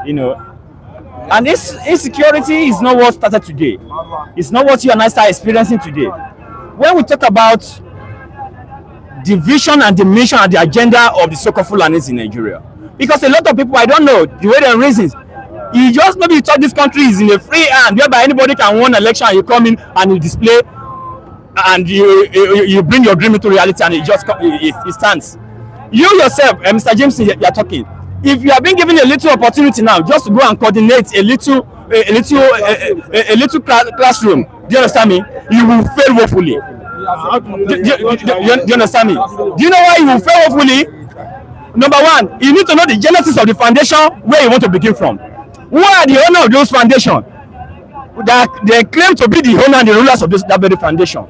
you know, and this insecurity is not what started today. It's not what you and I start experiencing today. When we talk about the vision and the mission and the agenda of the so-called Fulanis in Nigeria, because a lot of people, I don't know the way they reasons. You just maybe thought this country is in a free hand whereby anybody can win an election and you come in and you display and you bring your dream into reality and it stands. You yourself, Mr. James, you are talking. If you have been given a little opportunity now just to go and coordinate a little classroom, do you understand me? You will fail woefully. Do you understand me? Do you know why you will fail woefully? Number one, you need to know the genesis of the foundation where you want to begin from. Who are the owner of those foundations? That they claim to be the owner and the rulers of that very foundation.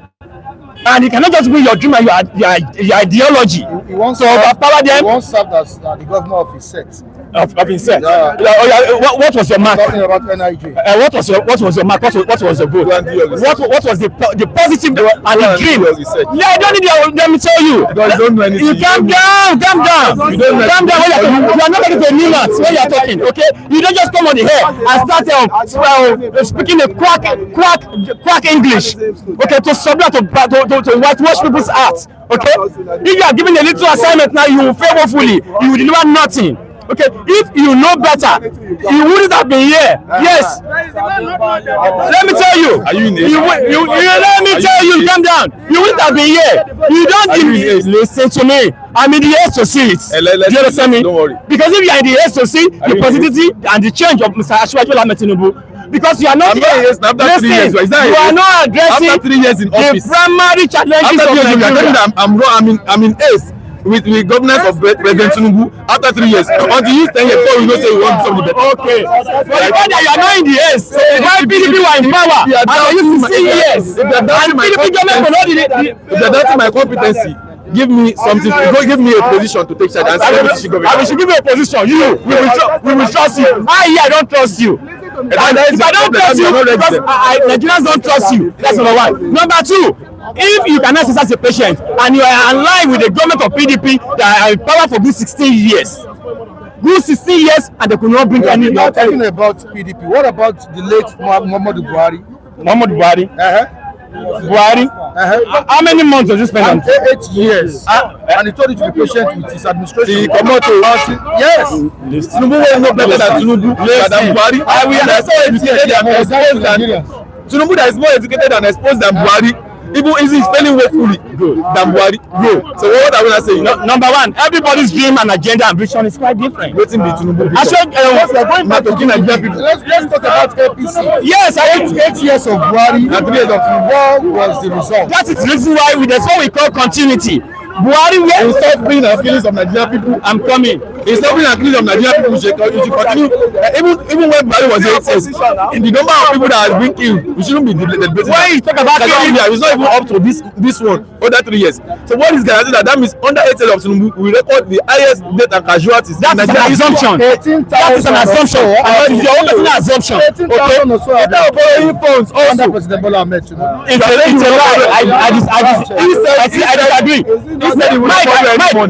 And you cannot just bring your dream and your ideology. He wants to overpower them. He wants served as the governor of his set. Of his set. Yeah. What was your mark? Talking about NIJ. What was your mark? What was the vote? What was the positive and the dream? Yeah, I don't need them to tell you. You calm down. You are not getting to a new maths when you are talking. Okay, you don't just come on the air and start speaking a quack English. Okay, to subvert to whitewash people's hearts. Okay, if you are given a little assignment now, you will fail woefully. You will deliver nothing. Okay, if you know better, you wouldn't have been here. Yes. Let me tell you. Are you in let me tell you, calm down. You wouldn't have been here. You don't listen to me. I'm in the air to see it. Do you understand me? Don't worry. Because if you are in the air to see the positivity and the change of Mr. Bola Ahmed Tinubu, because you are not here. After 3 years, you are not addressing after 3 years in office. The primary challenges of Nigeria. I'm in ace with the governance of President Tinubu after 3 years. Until you 10 years before we know say we want something better. Okay. But the fact that you are not in the ace, why PDP were in power and they used to 6 years, and PDP government will not if they're doubting my competency, give me something. Give me a position to take charge and say we should give you a position. We will trust you. I don't trust you. If I don't trust you, because Nigerians don't trust you. That's number one. Number two, if you cannot exercise a patient and you are aligned with the government of PDP that are in power for good 16 years, and they could not bring any. You are talking about PDP. What about the late Muhammadu Buhari? Muhammadu Buhari. Buhari. How many months does he spend on? 8 years. And he told you to be patient with his administration. He come out to yes. Tinubu will know better than Tinubu. Buhari. I will understand educated and exposed than Tinubu that is more educated and exposed than Buhari. Even is he spending woefully than Buhari? So what are we not saying? Number one, everybody's dream and agenda and vision is quite different. Waiting be Tinubu. I said, we're going back to Nigerian people. Let's talk about APC. yes, I 8 years of Buhari and 3 years of Tinubu. What was the result? that is the reason why that's what we call continuity. Buhari, Instead of being a feelings of Nigerian people, I'm coming. instead of being a feelings of Nigerian people, you should continue. Even when Buhari was 8 years, in the number of people that has been killed, we shouldn't be debating. When you talk about killing, it's not even up to this one under 3 years. So what is guaranteed that means under 8 years of Tinubu, we record the highest death and casualties. that is an assumption. That is an assumption. It is your own personal assumption. Okay. Instead of borrowing funds also. Under President Bola Ahmed Tinubu. It's a lie. I disagree. Mike,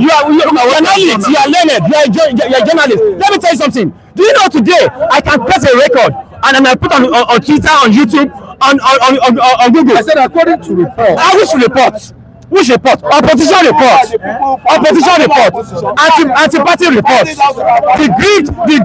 you are not lit. You are learned. You are a journalist. Let me tell you something. Do you know today I can press a record and I put on Twitter, on YouTube, on Google. I said according to report. Which report? Which report? Opposition report. Opposition report. Anti-party report. The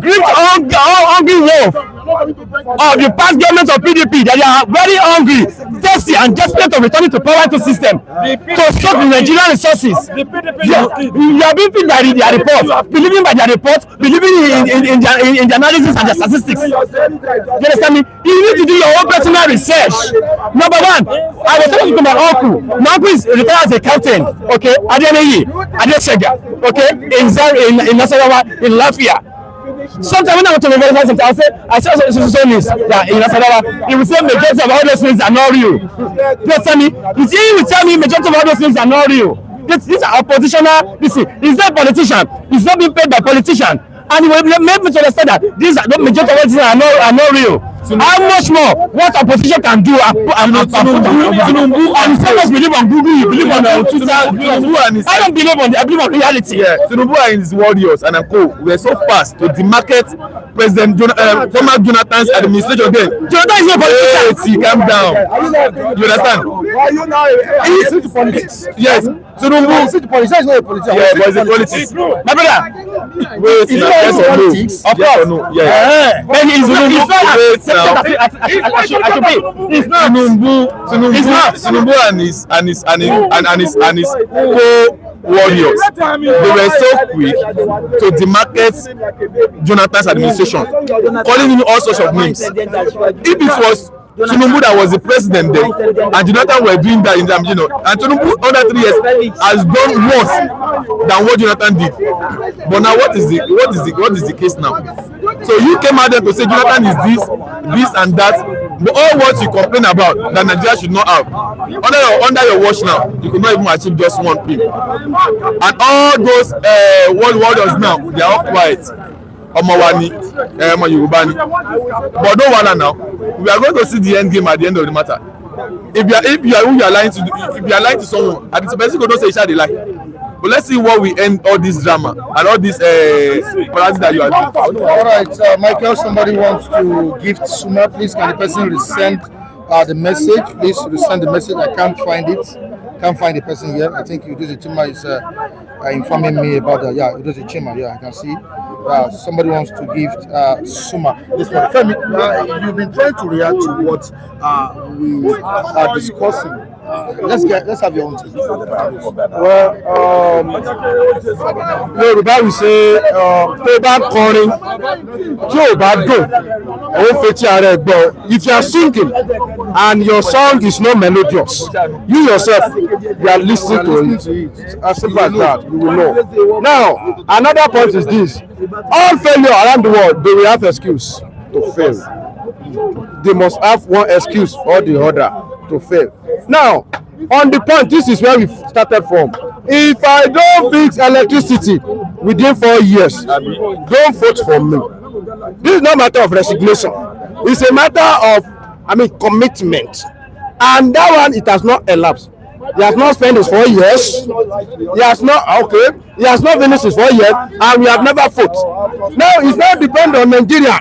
grieved hungry wolf of the past government of PDP that they are very hungry, thirsty, and desperate of returning to power to system to suck the Nigerian resources. You are being fed by their report, believing by their report, believing in the analysis and the statistics. You understand me? You need to do your own personal research. Number one, I was talking to my uncle. My uncle is retired as a captain. Okay, Adesega. Okay, in Nasarawa, in Lafia. Sometimes when I want to verify something, I say news that in Nasarawa, he will say majority of all those things are not real. You tell me, he will tell me majority of all those things are not real. These are oppositional. He's not a politician. He's not being paid by politicians. And he will make me to understand that these are the majority of all things are not real. How much more what opposition can do and so much believe on Google, you believe on Twitter. I don't believe on I believe on reality. Yeah, Tinubu and his warriors and we are so fast to demarcate President former Jonathan's administration. Then Jonathan is not a politician. Hey, calm down. You understand? Why you now? He's into politics. Yes, Tinubu. He's into politics. He's not a politician. Yeah, but it's a politics. My brother, wait, Is it yes or no? politics? Of course. No. Yeah. then he's Wait now. I should be. He's not. Tinubu and his co-warriors, they were so quick to demarcate Jonathan's administration, calling him all sorts of names. If it was Tinubu that was the president then, and Jonathan were doing that in them, and Tinubu under 3 years has done worse than what Jonathan did. But now what is the case now? So you came out there to say Jonathan is this and that, but all what you complain about that Nigeria should not have under your watch now, you could not even achieve just one thing. And all those warriors now, they are all quiet. Omawani, Yorubani. But don't worry now. We are going to see the end game at the end of the matter. If you are lying to someone, and the person don't say they lie. But let's see what we end all this drama and all this policy that you are doing. All right, Michael. Somebody wants to gift Suma. Please, can the person resend the message? Please resend the message. I can't find it. Can't find the person here. I think Udozi Chima is informing me about that. Yeah, Udozi Chima. Yeah, I can see. Somebody wants to gift Suma. This one. Femi, you've been trying to react to what we are discussing. Let's have your own take. Well, Yorùbá will say tó bá kọrin tí ò bá dùn ó fetí ara ẹ̀ gbọ́. If you are singing and your song is not melodious, you yourself you are listening to it. As simple as that, you will know. Now, another point is this: all failure around the world, they will have excuse to fail. They must have one excuse or the other to fail. Now, on the point, this is where we started from. If I don't fix electricity within 4 years, don't vote for me. This is not a matter of resignation. It's a matter of, commitment. And that one, it has not elapsed. He has not spent his 4 years. He has not finished his 4 years, and we have never fought. Now, it's not depend on Nigeria.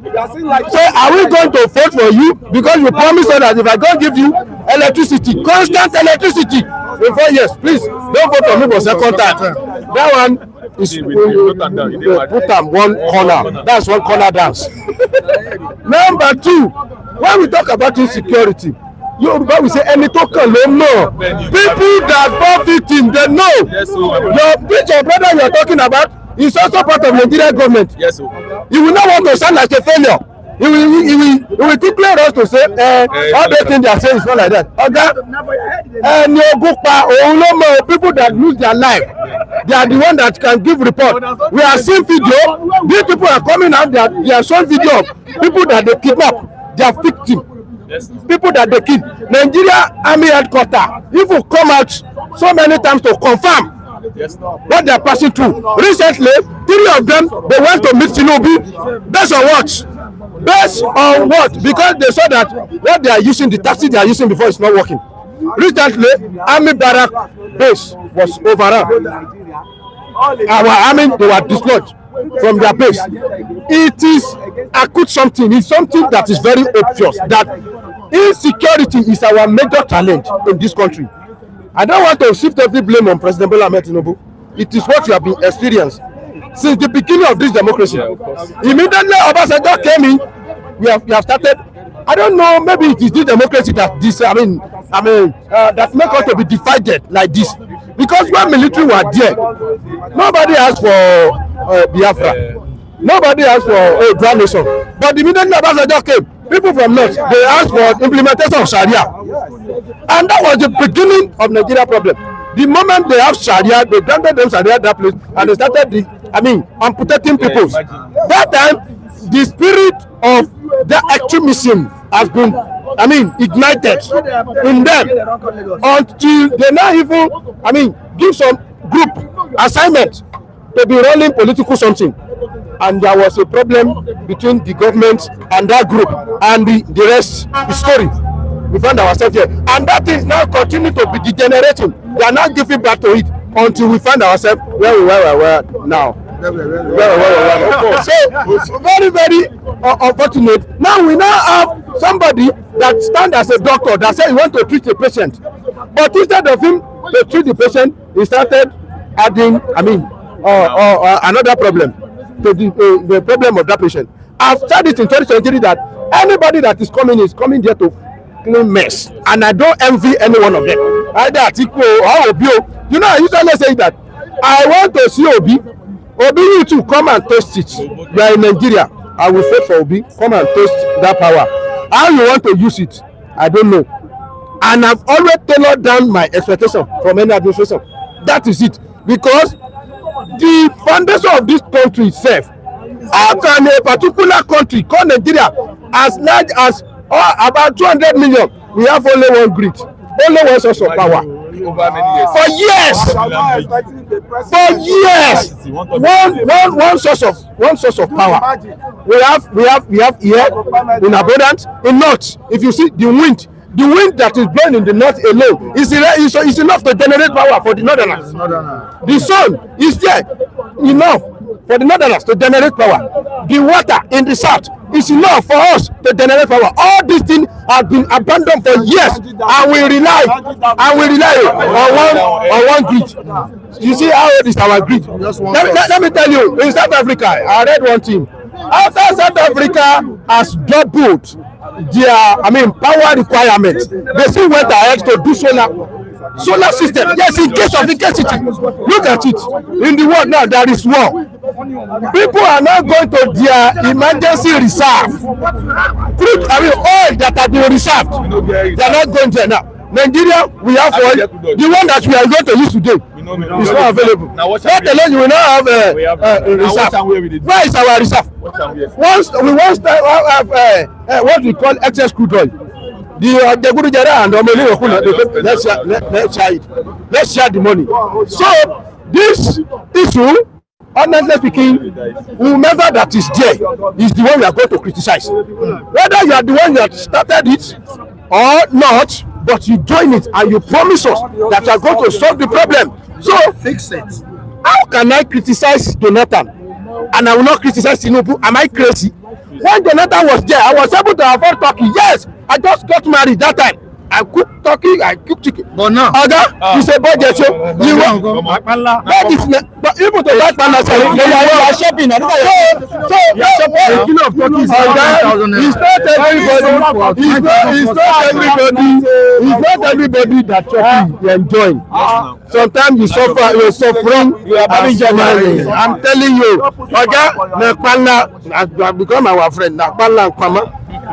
So, are we going to vote for you because you promised us that if I don't give you electricity, constant electricity in 4 years, please don't vote for me for second time. That one is put them one corner. That's one corner dance. Number two, when we talk about insecurity, Yoruba will say ẹni tó kàn ló mọ̀. People that fall victim they know. Your brother you are talking about is also part of Nigerian government. Yes, sir. He will not want to sound like a failure. He will quickly rush to say all the things they are saying is not like that. Oga, ẹni ogun pa òun ló mọ̀ people that lose their life. They are the one that can give report. We are seeing video. These people are coming out. They are showing video of people that they kidnap. They are victims. People that they kill. Nigeria Army headquarters even come out so many times to confirm what they are passing through. Recently, 3 of them they went to meet Tinubu. Based on what? Based on what? Because they saw that what they are using, the taxi they are using before is not working. Recently, Army barrack base was overrun. Our army they were dislodged from their base. It is acute something. It's something that is very obvious that insecurity is our major challenge in this country. I don't want to shift every blame on President Bola Ahmed Tinubu. It is what we have been experienced since the beginning of this democracy. Immediately Obasanjo came in, we have started. I don't know, maybe it is this democracy that that make us to be divided like this. Because when military were there, nobody asked for Biafra. Nobody asked for a grand nation. But immediately Obasanjo came, people from north, they asked for implementation of Sharia. And that was the beginning of Nigeria problem. The moment they have Sharia, they granted them Sharia that place, and they started amputating people. That time, the spirit of the extremism has been, ignited in them until they now even, give some group assignment to be running political something. And there was a problem between the government and that group, and the rest is story. We found ourselves here, and that is now continuing to be degenerating. We are not giving back to it until we find ourselves where we were now. So very, very unfortunate. Now we have somebody that stands as a doctor that says he wants to treat a patient, but instead of him to treat the patient, he started adding, another problem to the problem of that patient. I've said it in 2023 that anybody that is coming there to clean mess, and I don't envy any one of them. Either Atiku or Obi. You know, I usually say that I want to see Obi. Obi, you to come and taste it. You are in Nigeria. I will fight for Obi. Come and taste that power. How you want to use it, I don't know. And I've always tailored down my expectation from any administration. That is it. Because the foundation of this country itself, how can a particular country called Nigeria, as large as about 200 million, we have only one grid, only one source of power? For years, one source of power. We have here in abundance in north. If you see the wind that is blowing in the north alone is enough to generate power for the northerners. The sun is there enough for the northerners to generate power. The water in the south is enough for us to generate power. All these things have been abandoned for years, and we rely on one grid. You see how old is our grid? Let me tell you, in South Africa, I read one thing. After South Africa has doubled their power requirement, they still went ahead to do solar system. Yes, in case of incapacity. Look at it. In the world now, there is war. People are now going to their emergency reserve. Oil that have been reserved. They are not going there now. Nigeria, we have oil. The one that we are going to use today is not available. Let alone you will not have a reserve. Where is our reserve? Once we have what we call excess crude oil. The Gurujara and let's share the money. So this issue, honestly speaking, whomever that is there is the one we are going to criticize. Whether you are the one that started it or not, but you join it and you promise us that you are going to solve the problem. So fix it. How can I criticize Jonathan and I will not criticize Tinubu? Am I crazy? When Jonathan was there, I was able to afford turkey. Yes, I just got married that time. I cook turkey, I cook chicken. But now, it's a budget. So But even to buy panda, they are shopping. So a kilo of turkey is 9,000 naira. It's not everybody that turkey you enjoy. Sometimes you suffer, you're suffering, you are having journey. I'm telling you, okay, Nepal have become our friend. Nepal and Kwama.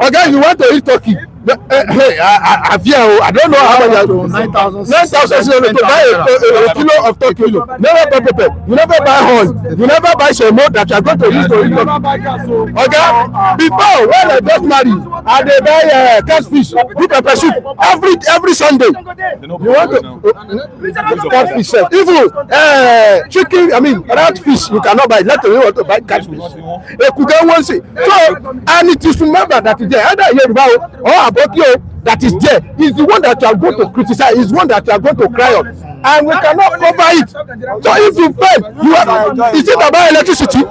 Okay, you want to eat turkey? Hey, I don't know how much. 9,000 to buy a kilo of turkey. Never buy pepper. You never buy horn. You never buy shemo that you are going to use to eat turkey. Okay, before when I just married, I dey buy catfish with pepper soup every Sunday. You want to catfish? Even chicken. I mean, rat fish you cannot buy. Let alone want to buy catfish. You can once say so, and it is remember that today either Yoruba or Abokio that is there is the one that you are going to criticize, is one that you are going to cry on, and we cannot cover it. So if you fail, you have, is it about electricity?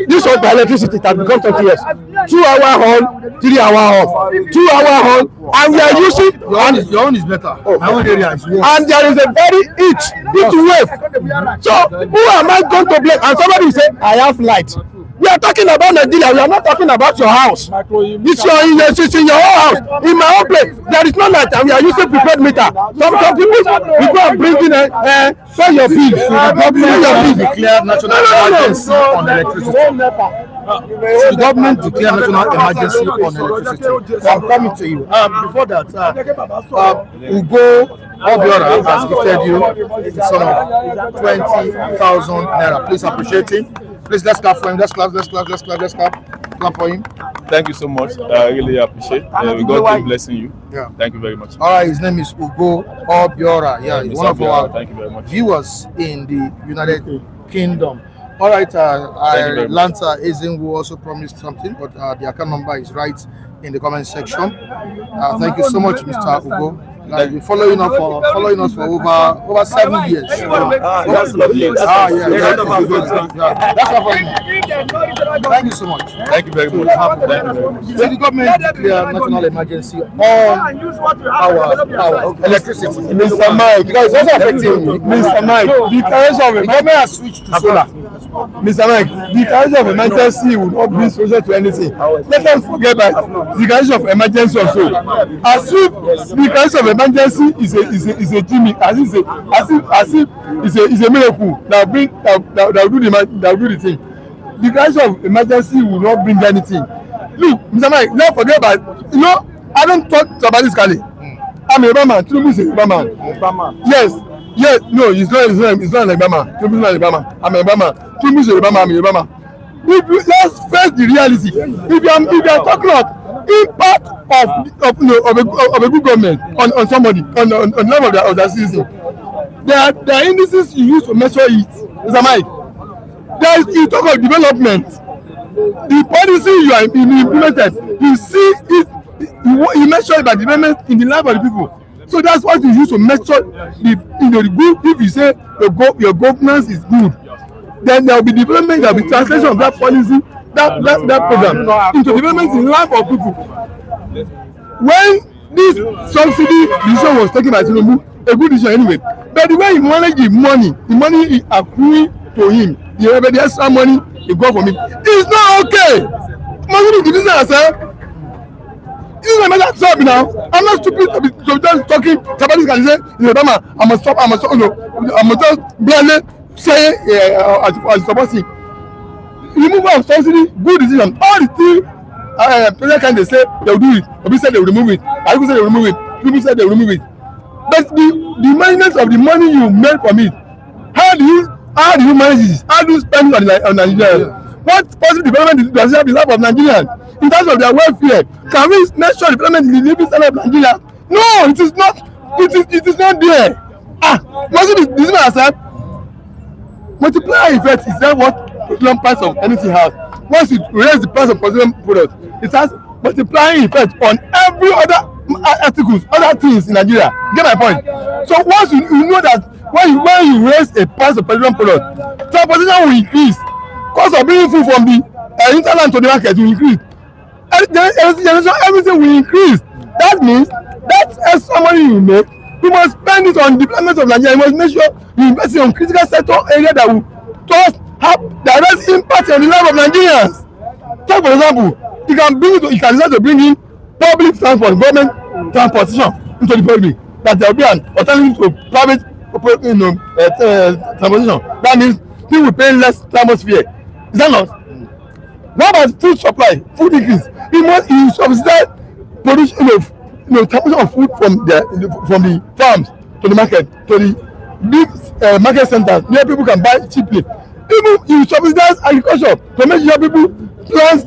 This one by electricity has become 20 years. 2 hour on, 3 hour off, 2 hour on, and we are using your own is better. My own area is worse. And there is a very heat wave. So who am I going to blame? And somebody say I have light. We are talking about Nigeria. We are not talking about your house. It's in your own house. In my own place, there is no light, and we are using prepaid meter. Some people we go and bring in pay your bill. The government declared national emergency on electricity. The government declared national emergency on electricity. So I'm coming to you. Before that, Ugo Obiora has gifted you the sum of 20,000 naira. Please appreciate him. Please let's clap for him. Let's clap for him. Thank you so much. I really appreciate it. We God keep blessing you. Yeah. Thank you very much. All right, his name is Ugo Obiora. Yeah, he's one of our Thank you very much. viewers in the United Kingdom. All right, Lanta Ezen will also promised something, but the account number is right in the comment section. Thank you so much, Mr. Ugo. Like, following us for over 7 years. That's lovely. That's thank you so much. Thank you very much. So the government declared national emergency on our electricity. Mr. Mike, because it's also affecting me. Mr. Mike, the carriage of The government has switched to solar. Mr. Mike, the carriage of emergency will not be solution to anything. Let us forget that the carriage of emergency also. As if the carriage of emergency is a gimmick, as if it's a miracle that will do the thing. The carriage of emergency will not bring anything. Look, Mr. Mike, don't forget about, I don't talk about this Kali. I'm a Yoruba man. Tinubu is a Yoruba man. Yes, no, it's not an Yoruba man. Tinubu is not a Yoruba man. I'm a Yoruba man. Tinubu is a Yoruba man. I'm a Yoruba man. Let's face the reality. If you are talking about impact of a good government on somebody, on the level of their citizen, there are indices you use to measure it. Mr. Mike, you talk of development. The policy you are implemented, you see it. You measure it by development in the life of the people. So that's what you use to measure the good. If you say your governance is good, then there will be development, there will be translation of that policy, that program into development in the life of people. When this subsidy decision was taken by Tinubu, a good decision anyway, but the way he managed the money he accruing to him, the extra money he got from him, it's not okay. Money the business herself. This is a matter of stop now. I'm not stupid to be just talking. Somebody can say, I must stop. I must just blindly say, as supposed to. Removal of subsidy, good decision. All the things, president can they say they will do it. Obi said they will remove it. Ariku said they will remove it. People said they will remove it. But the management of the money you make from it, how do you manage this? How do you spend it on Nigeria? What positive development does it have in the life of Nigerians? In terms of their welfare, can we make sure development in the living standard of Nigeria? No, it is not. It is not there. Must this myself? Multiplier effect is that what petroleum price of anything has. Once you raise the price of petroleum product, it has multiplying effect on every other articles, other things in Nigeria. Get my point? So once you know that when you raise a price of petroleum product, transportation will increase. Cost of bringing food from the hinterland to the market will increase. Everything will increase. That means that extra money you make, people must spend it on development of Nigeria. You must make sure you invest in critical sector area that will just have direct impact on the life of Nigerians. Take for example, you can decide to bring in public transport, government transportation into the public. That there will be an alternative to private, transportation. That means people will pay less transport fare. Is that not? What about food supply, food increase? You subsidize production of transportation of food from the farms to the market, to the big market centers where people can buy cheaply. You subsidize agriculture to make sure people plant.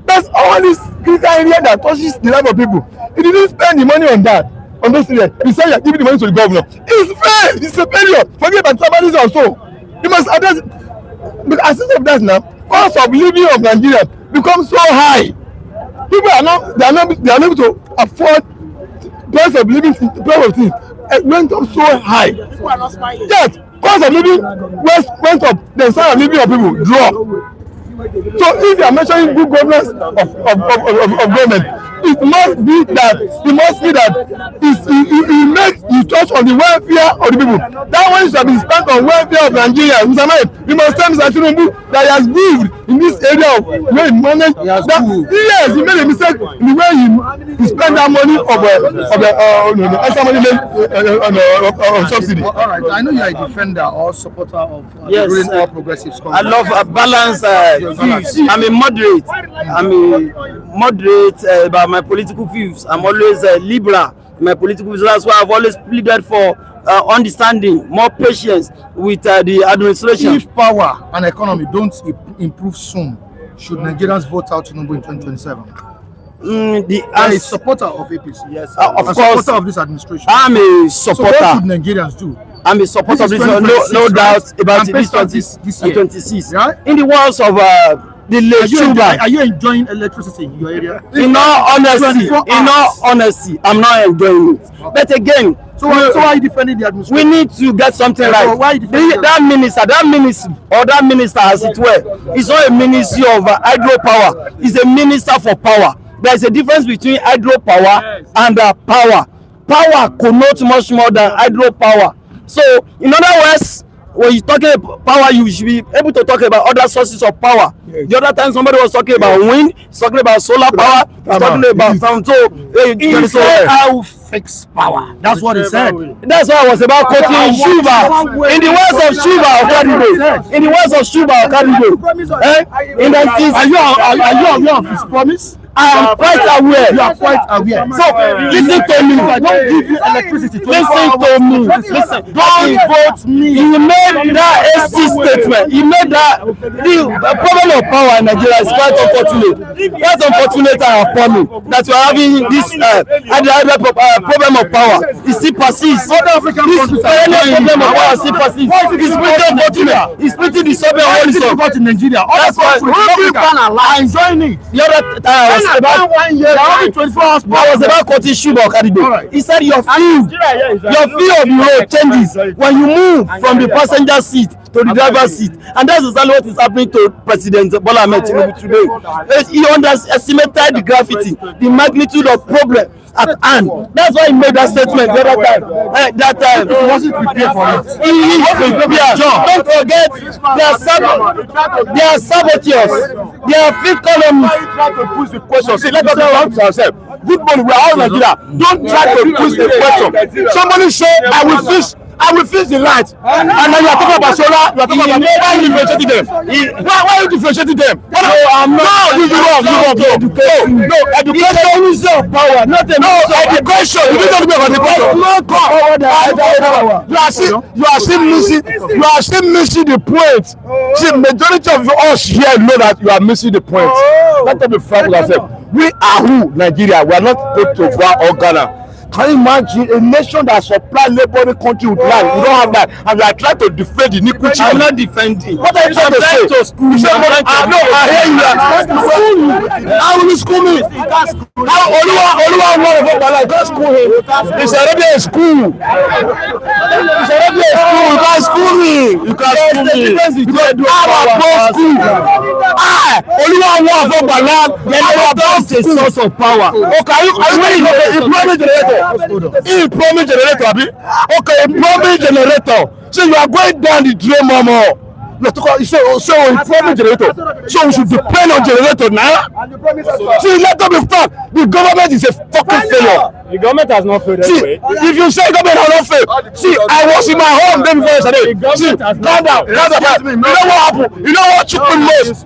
That's all this critical area that touches the life of people. If you didn't spend the money on that, on those areas, you say you're giving the money to the governor. It's fair. It's a failure. Forget about somebody's also. You must address it. But as of that now, cost of living of Nigeria becomes so high. People are not able to afford price of living. Price of things went up so high. People are not smiling. Yes, cost of living went up. The standard of living of people dropped. So if you are mentioning good governance of government, it must be that you touch on the welfare of the people. That one should be spent on welfare of Nigeria. Mr. Mike, you must tell Mr. Tinubu that he has moved in this area of where he managed. Yes, he made a mistake in the way he spent that money of extra money on subsidy. All right, I know you are a defender or supporter of yes, all progressives. I love a balanced views. I'm a moderate. About my political views. I'm always liberal in my political views. That's why I've always pleaded for understanding, more patience with the administration. If power and economy don't improve soon, should Nigerians vote out Tinubu in 2027? I'm a supporter of APC. Yes, of course. Supporter of this administration. I'm a supporter. So what should Nigerians do? I'm a supporter of this. No doubt about this 26. Right? In the words of the late Chuba. Are you enjoying electricity in your area? In all honesty, I'm not enjoying it. But again, so why are you defending the administration? We need to get something right. Why are you defending that minister, as it were, is not a ministry of hydropower. It's a minister for power. There is a difference between hydropower and power. Power connotes much more than hydropower. So, in other words, when you talk about power, you should be able to talk about other sources of power. Yes. The other time somebody was talking about wind, he's talking about solar power, he's talking about some. So he said, "I will fix power." That's what he said. That's why I was about quoting Shuba. In the words of Shuba Okadibo. In the words of Shuba Okadibo. In the are you aware of his promise? I am quite aware. You are quite aware. So listen to me. I don't give you electricity. Listen to me. Listen. Don't vote me. He made that AC statement. He made that the problem of power in Nigeria is quite unfortunate. Quite unfortunate and appalling that we are having this problem of power. It still persists. This problem of power still persists. It's pretty unfortunate. It's pretty disturbing. Difficult in Nigeria. That's why I'm enjoying it. The other time about 1 year, 24 hours. I was about quoting Shuba Okadibo. He said your view of the road changes when you move from the passenger seat to the driver's seat, and that's exactly what is happening to President Bola Ahmed Tinubu today. He underestimated the gravity, the magnitude of problem at hand. That's why he made that statement the other time. That time he wasn't prepared for it. He is prepared. Don't forget, they are saboteurs. They are fifth columnists. Try to push the question. See, let us answer ourselves. Good morning, we are all Nigeria. Don't try to push the question. Somebody say, I will fix the light. And then you are talking about solar. You are talking about why you differentiating them. Why are you differentiating them? No, you wrong. No, education is of power. No, education. You don't talk about education. You are still missing the point. See, majority of us here know that you are missing the point. Let us be frank with ourselves. We are who? Nigeria. We are not Cote d'Ivoire or Ghana. Can you imagine a nation that supply labor in the country with land? We don't have that, and we are trying to defend the iniquity. I'm not defending. What are you trying to say? You say, I hear you. How will you school me? How Oluwa you can't school him. It's already a school. It's already a school. You can't school me. You can't school me. Because our school. Oluwa is a source of power. Okay, are you employment generator? He promised generator, abi? Okay, he promised generator. So you are going down the drain more. So he promised generator. So we should depend on generator now. See, let them be fact. The government is a fucking failure. The government has not failed. See, if you say government has not failed, see, I was in my home day before yesterday. See, calm down. You know what happened? You know what took me most?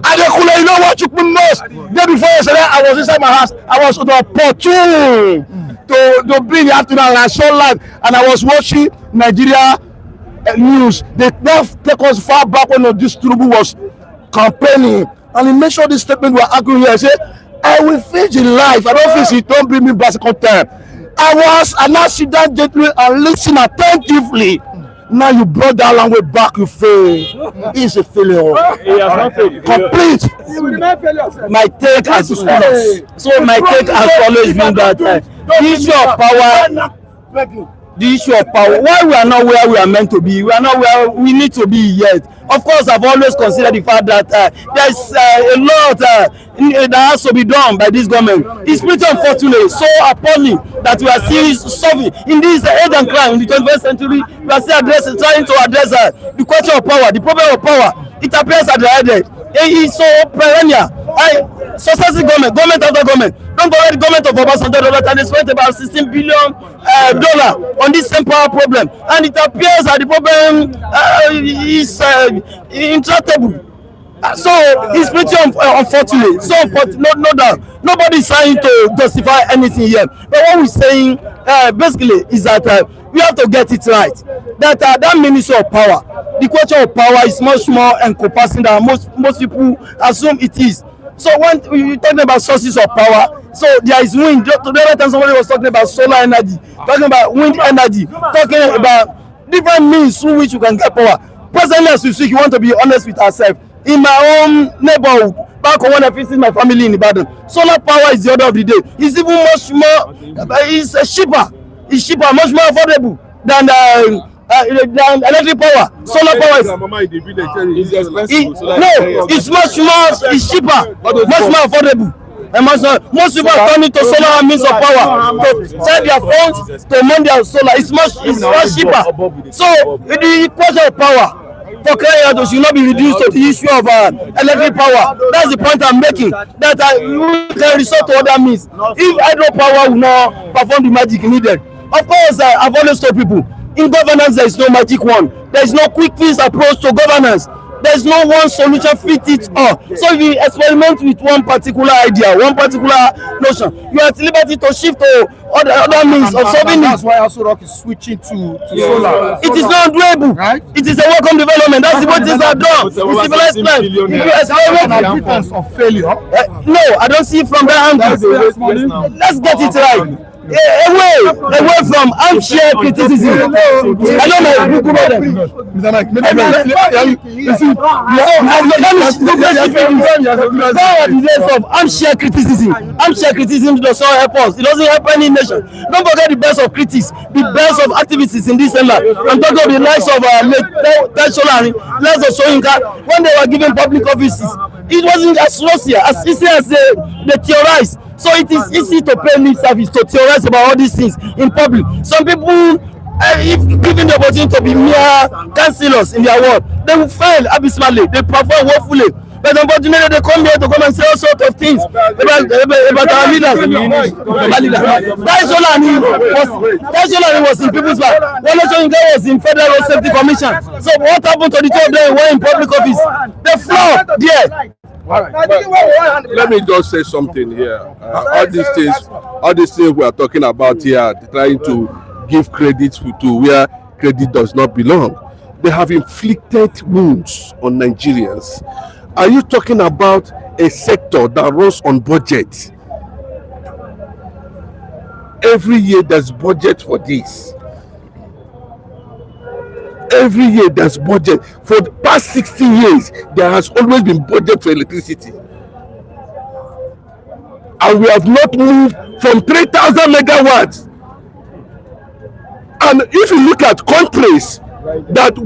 Adekule, you know what took me most? Day before yesterday, I was inside my house. I was on the opportune to be in the afternoon, and I saw live, and I was watching Nigeria news. They take us far back when this Tinubu was campaigning, and he made sure this statement we are arguing here. I say, I will finish in life. I don't finish it. Don't bring me back second time. I was an accident gently and listen attentively. Now you brought that language back. You fail. It's a failure. He has not failed. Complete. My take has so my take has always been that the issue of power. The issue of power, why we are not where we are meant to be, we are not where we need to be yet. Of course, I've always considered the fact that there's a lot that has to be done by this government. It's pretty unfortunate, so appalling that we are still suffering in this age and crime in the 21st century. We are still trying to address the question of power, the problem of power. It appears at the head. It is so perennial. Successive government after government. Don't forget the government of Obasanjo, and they spent about $16 billion on this same power problem, and it appears that the problem is intractable. So it's pretty unfortunate. So, but no doubt, nobody is trying to justify anything here. But what we're saying basically is that we have to get it right. That ministry of power, the question of power is much more encompassing than most people assume it is. So when you're talking about sources of power, so there is wind. The other time somebody was talking about solar energy, talking about wind energy, talking about different means through which you can get power. Presently, as we speak, you want to be honest with ourselves. In my own neighborhood, back when I visit my family in Ibadan, solar power is the order of the day. It's even much more, it's cheaper. It's cheaper, much more affordable than electric power. Solar power is it's much more, it's cheaper, much more affordable. And most people are turning to solar means of power to charge their phones, to mount their solar. It's much cheaper. So the question of power for crying out should not be reduced to the issue of electric power. That's the point I'm making. That we can resort to other means. If hydropower will not perform the magic needed, of course, I've always told people, in governance there is no magic one. There is no quick fix approach to governance. There is no one solution fit it all. So if you experiment with one particular idea, one particular notion, you are at liberty to shift to other means of solving it. That's why also Rock is switching to solar. It is not doable. Right? It is a welcome development. That's the way things are done. It's civilized plan. If you experiment of failure. No, I don't see it from that angle. Let's get it right. Away from armchair criticism. I don't know. The days of armchair criticism. Armchair criticism does not help us. It doesn't help any nation. Don't forget the best of critics, the best of activists in this land. I'm talking of the likes of Tesholari, likes of Soyinka. When they were given public offices, it wasn't as easy as they theorized. So it is easy to pay lip service, to theorize about all these things in public. Some people, if given the opportunity to be mere councillors in their ward, they will fail abysmally. They perform woefully. But unfortunately, they come here to come and say all sorts of things about our leaders. That was in people's back. Wale Soyinka was in Federal Road Safety Commission. So what happened to the two of them who were in public office? They flopped there. Let me just say something here. All these things we are talking about here, trying to give credit to where credit does not belong. They have inflicted wounds on Nigerians. Are you talking about a sector that runs on budget? Every year there's budget for this. Every year there's budget. For the past 60 years, there has always been budget for electricity. And we have not moved from 3,000 megawatts. And if you look at countries that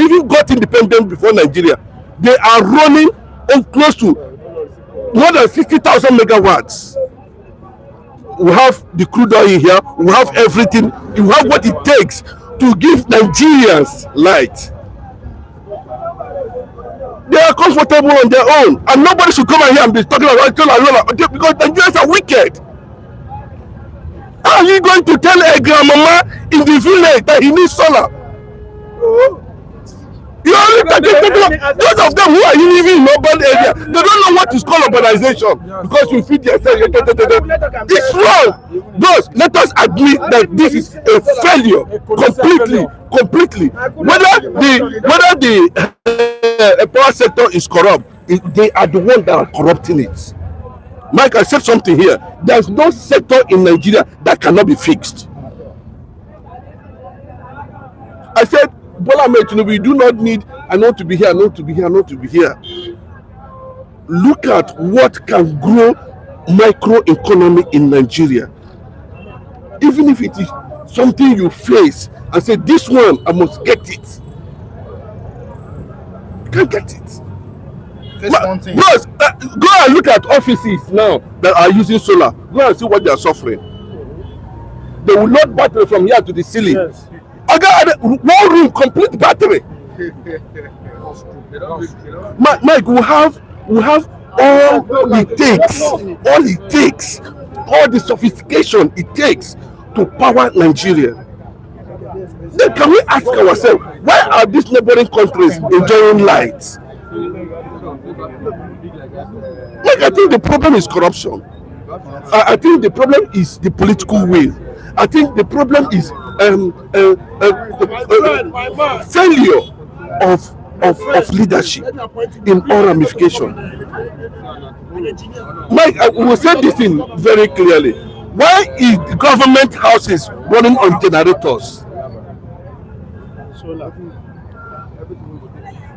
even got independent before Nigeria, they are running on close to more than 60,000 megawatts. we have the crude oil here, we have everything, we have what it takes to give Nigerians light. They are comfortable on their own, and nobody should come out here and be talking about it because Nigerians are wicked. How are you going to tell a grandmama in the village that he needs solar? You only those of them who are living in urban area, they don't know what is called urbanization because you feed yourself. It's wrong. Those, let us admit that this is a failure completely. Whether the power sector is corrupt, they are the ones that are corrupting it. Mike, I said something here. There's no sector in Nigeria that cannot be fixed. I said, Bola Ahmed Tinubu, you do not need, I want to be here, I want to be here, I want to be here. Look at what can grow microeconomy in Nigeria. Even if it is something you face and say, this one, I must get it. You can't get it. Bros, go and look at offices now that are using solar. Go and see what they are suffering. They will load battery from here to the ceiling. Yes. One room, complete battery. Mike, we have all it takes, all the sophistication it takes to power Nigeria. Then can we ask ourselves, why are these neighboring countries enjoying light? Like, I think the problem is corruption. I think the problem is the political will. I think the problem is failure of leadership in all ramifications. Mike, I will say this thing very clearly. Why is the government houses running on generators?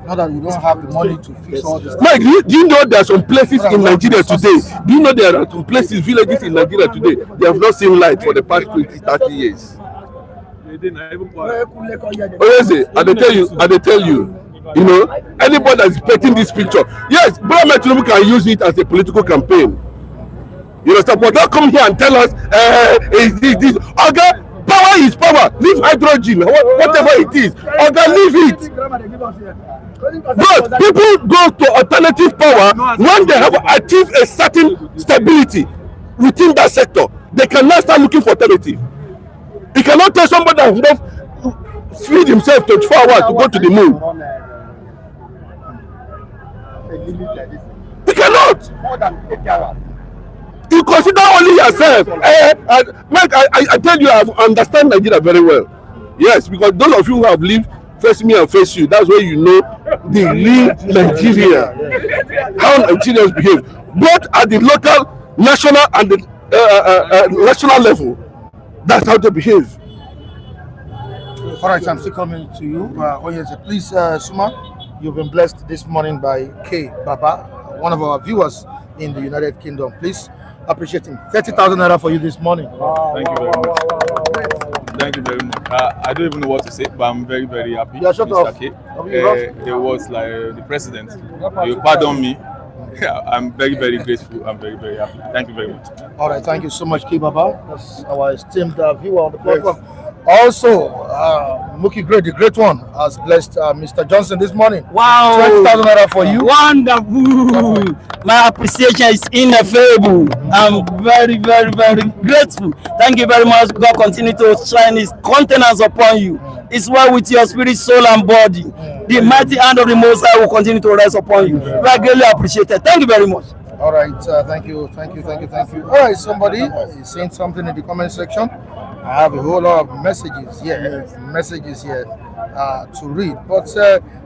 Not that we don't have the money to fix all this. Mike, do you know there are some places in Nigeria today? Do you know there are some places, villages in Nigeria today, they have not seen light for the past 20-30 years? I tell you, you know, anybody that's expecting this picture, yes, Bola Ahmed Tinubu can use it as a political campaign. You know, but don't come here and tell us, this. Okay, power is power. Leave hydrogen, whatever it is. Okay, leave it. But people go to alternative power when they have achieved a certain stability within that sector. They can now start looking for alternative. You cannot tell somebody that will not feed himself 24 hours to go to the moon. You cannot. More than 8 hours. You consider only yourself. Mike, I tell you, I understand Nigeria very well. Yes, because those of you who have lived face me and face you, that's where you know the real Nigeria, how Nigerians behave, both at the local, national, and the national level. That's how they behave. All right, I'm still coming to you. Please, Suma, you've been blessed this morning by K. Baba, one of our viewers in the United Kingdom. Please appreciate him. 30,000 naira for you this morning. Thank you very much. Thank you very much. I don't even know what to say, but I'm very, very happy. Yeah, shut Mr. off. K. It was like the president. You pardon me. I'm very, very grateful. I'm very, very happy. Thank you very much. All right, thank you so much, K. Baba. That's our esteemed viewer on the platform. Yes. Also, Mookie Great, the great one, has blessed Mr. Johnson this morning. Wow! 20,000 naira for you. Wonderful! My appreciation is ineffable. I'm very, very, very grateful. Thank you very much. God continue to shine His countenance upon you. It's well with your spirit, soul, and body. The mighty hand of the Most High will continue to rest upon you. We are greatly appreciated. Thank you very much. All right, thank you. All right, somebody is saying something in the comment section. I have a whole lot of messages here to read. But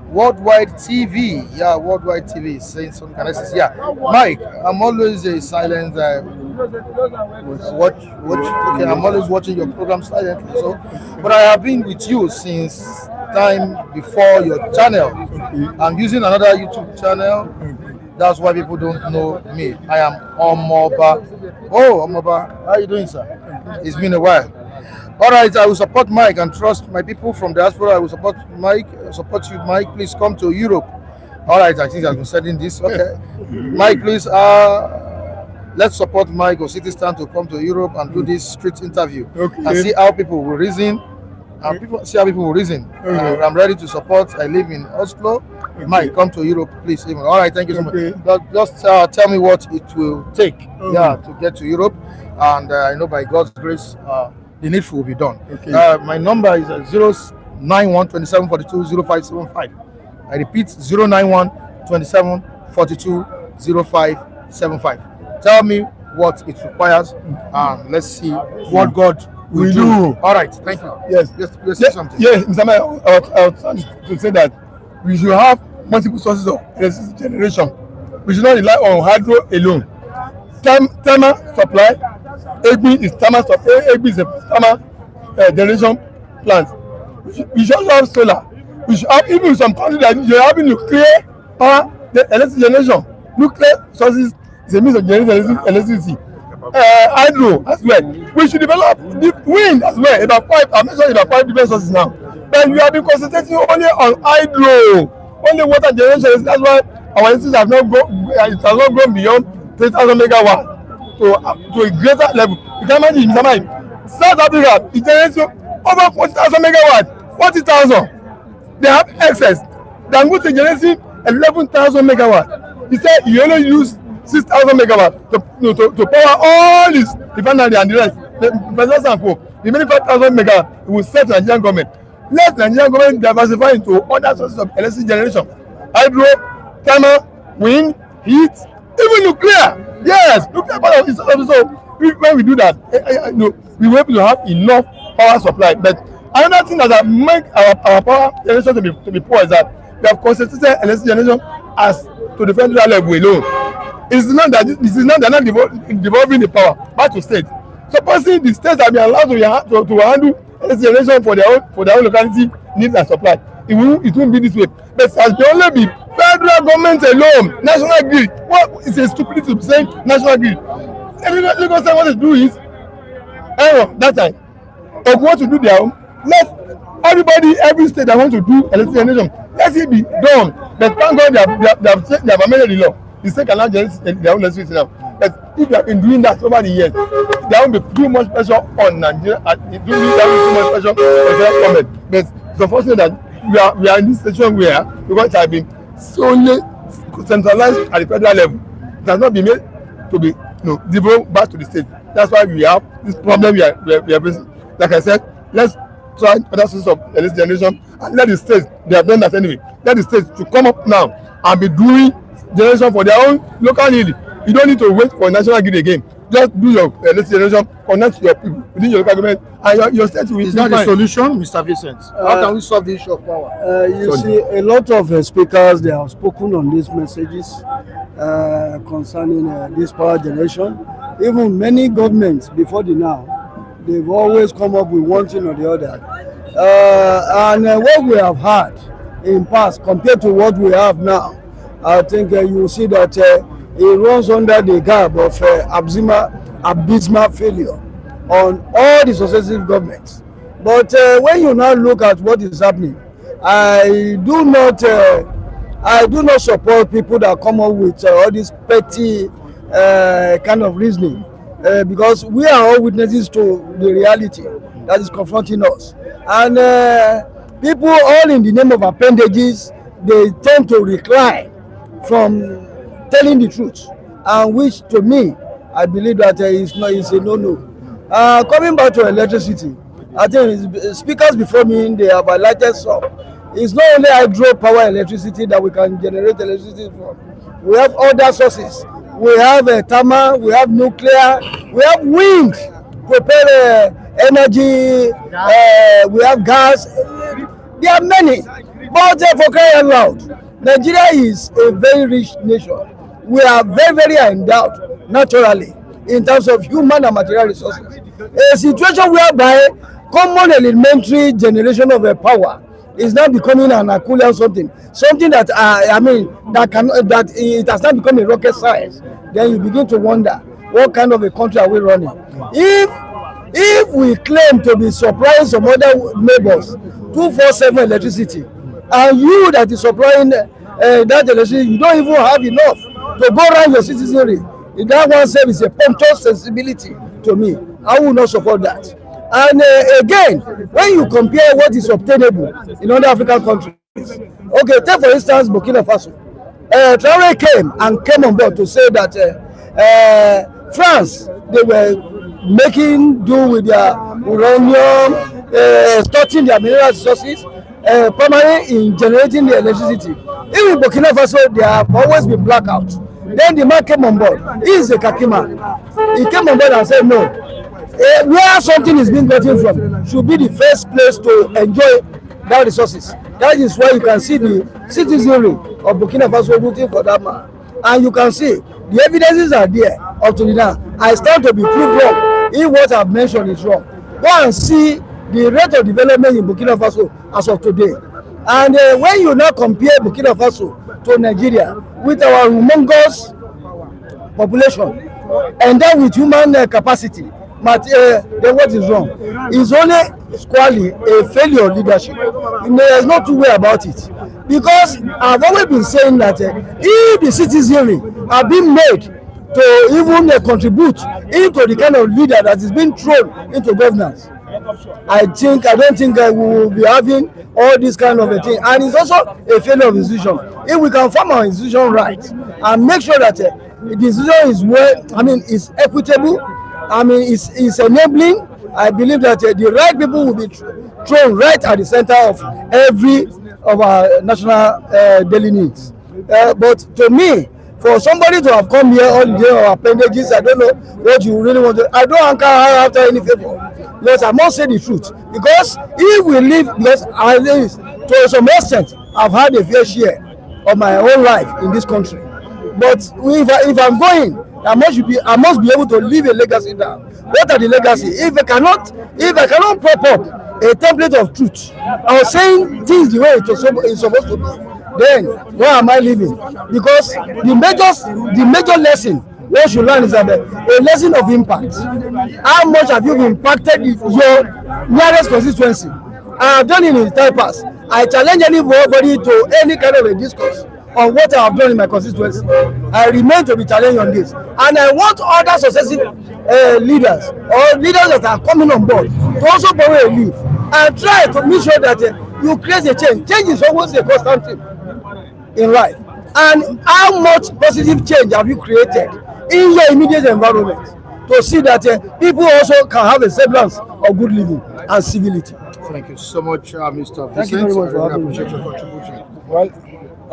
Worldwide TV, Worldwide TV is saying something. Can I say, Mike, I'm always a silent. I'm always watching your program silently. So, but I have been with you since time before your channel. I'm using another YouTube channel. That's why people don't know me. I am Omoba. Oh, Omoba, how are you doing, sir? It's been a while. All right, I will support Mike and trust my people from diaspora. I will support Mike, support you, Mike. Please come to Europe. All right, I think I've been sending this. Okay, Mike, please. let's support Mike or City Stand to come to Europe and do this street interview Okay. and see how people will reason. And see how people will reason. Okay. I'm ready to support. I live in Oslo. Mike, come to Europe, please. All right, thank you so much. Just tell me what it will take, to get to Europe, and I know by God's grace, the needful will be done. Okay. My number is 091 27 42 0575. I repeat, 091 27 42 0575. Tell me what it requires, and let's see what God will do. All right, thank you. Yes. Let's say something. Yes, Mr. Mayor, I was trying to say that we should have multiple sources of electricity generation. We should not rely on hydro alone. Thermal supply, Egbi is thermal supply. Egbi is a thermal generation plant. We should also have solar. We should have, even some countries that you're having nuclear power, the electricity generation. Nuclear sources is a means of generating electricity. Hydro as well. We should develop the wind as well. I mentioned about 5 different sources now. But we have been concentrating only on hydro, only water generation. That's why our electricity have not grown. It has not grown beyond 3,000 megawatts to a greater level. You can imagine, Mr. Mike, South Africa is generating over 40,000 megawatts. 40,000. They have excess. They are going to generating 11,000 megawatts. He said you only use 6,000 megawatts to power all this refinery and the rest. The remaining 5,000 megawatts will set the Nigerian government. Let the Nigerian government diversify into other sources of electricity generation. Hydro, thermal, wind, heat, even nuclear. Yes, nuclear power is also. When we do that, we will be able to have enough power supply. But another thing that make our power generation to be poor is that we have concentrated electricity generation as to the federal level alone. It's not that they're not devolving the power back to states. Supposing the states have been allowed to handle electricity generation for their own locality needs and supply, it won't be this way. But as they only be federal government alone, national grid. What is a stupidity to say national grid? Lagos State what to do is that time. If want to do their own, let every state that want to do electricity generation, let it be done. But thank God they have amended the law. The state cannot generate their own electricity now. But if they have been doing that over the years, there will be too much pressure on Nigeria. There will be too much pressure on the federal government. But it's unfortunate that we are in this situation where, because it has been solely centralized at the federal level, it has not been made to be devolved back to the state. That's why we have this problem we are facing. Like I said, let's try other sources of electricity generation and let the states, they have done that anyway, let the states to come up now and be doing generation for their own local need. You don't need to wait for national grid again. Just do your electricity generation, connect to your people within your local government, and your state will be fine. Is that the solution, Mr. Vincent? How can we solve the issue of power? You see, a lot of speakers, they have spoken on these messages concerning this power generation. Even many governments before the now, they've always come up with one thing or the other. And what we have had in past compared to what we have now, I think you see that it runs under the garb of abysmal failure on all the successive governments. But when you now look at what is happening, I do not support people that come up with all this petty kind of reasoning, because we are all witnesses to the reality that is confronting us. And people, all in the name of appendages, they tend to recline from telling the truth, and which to me, I believe that is a no-no. Coming back to electricity, I think speakers before me, they have highlighted some. It's not only hydropower electricity that we can generate electricity from. We have other sources. We have thermal, we have nuclear, we have wind, prepare energy, we have gas. There are many. But for crying out loud, Nigeria is a very rich nation. We are very, very endowed naturally in terms of human and material resources. A situation whereby common elementary generation of power is now becoming an Herculean something that that it has not become a rocket science. Then you begin to wonder what kind of a country are we running. If we claim to be supplying some other neighbors 247 electricity, and you that is supplying that electricity, you don't even have enough to go around your citizenry, That one self is a punctual sensibility to me. I will not support that. And again, when you compare what is obtainable in other African countries, okay, take for instance Burkina Faso. Traoré came on board to say that France, they were making do with their uranium, extorting their mineral resources, primarily in generating the electricity. Even Burkina Faso, there have always been blackouts. Then the man came on board. He is a khaki man. He came on board and said, no, where something is being gotten from should be the first place to enjoy that resources. That is why you can see the citizenry of Burkina Faso voting for that man. And you can see the evidences are there up to now. I stand to be proved wrong if what I've mentioned is wrong. Go and see the rate of development in Burkina Faso as of today. And when you now compare Burkina Faso to Nigeria with our humongous population and then with human capacity, but then what is wrong? It's only squarely a failure of leadership. There is no two way about it. Because I've always been saying that if the citizenry are being made to even contribute into the kind of leader that is being thrown into governance, I don't think we will be having all this kind of a thing. And it's also a failure of institution. If we can form our institution right and make sure that the institution is is equitable, it's enabling, I believe that the right people will be thrown right at the center of every of our national daily needs. But to me, for somebody to have come here all day or appendages, I don't know what you really want to. I don't anchor after any favor. Yes, I must say the truth. Because if we live, because to some extent, I've had a fair share of my whole life in this country. But if I'm going, I must be able to leave a legacy down. What are the legacy? If I cannot prop up a template of truth, I was saying things the way it's supposed to be, then where am I living? Because the major lesson one should learn is that a lesson of impact. How much have you impacted your nearest constituency? I have done it in the time past. I challenge anybody to any kind of a discourse on what I have done in my constituency. I remain to be challenged on this. And I want other successive leaders or leaders that are coming on board to also borrow a leaf and try to make sure that you create a change. Change is always a constant thing in life. And how much positive change have you created in your immediate environment to see that people also can have a semblance of good living and civility? Thank you so much, Mr. Thank you very much for having me. Your contribution. Well,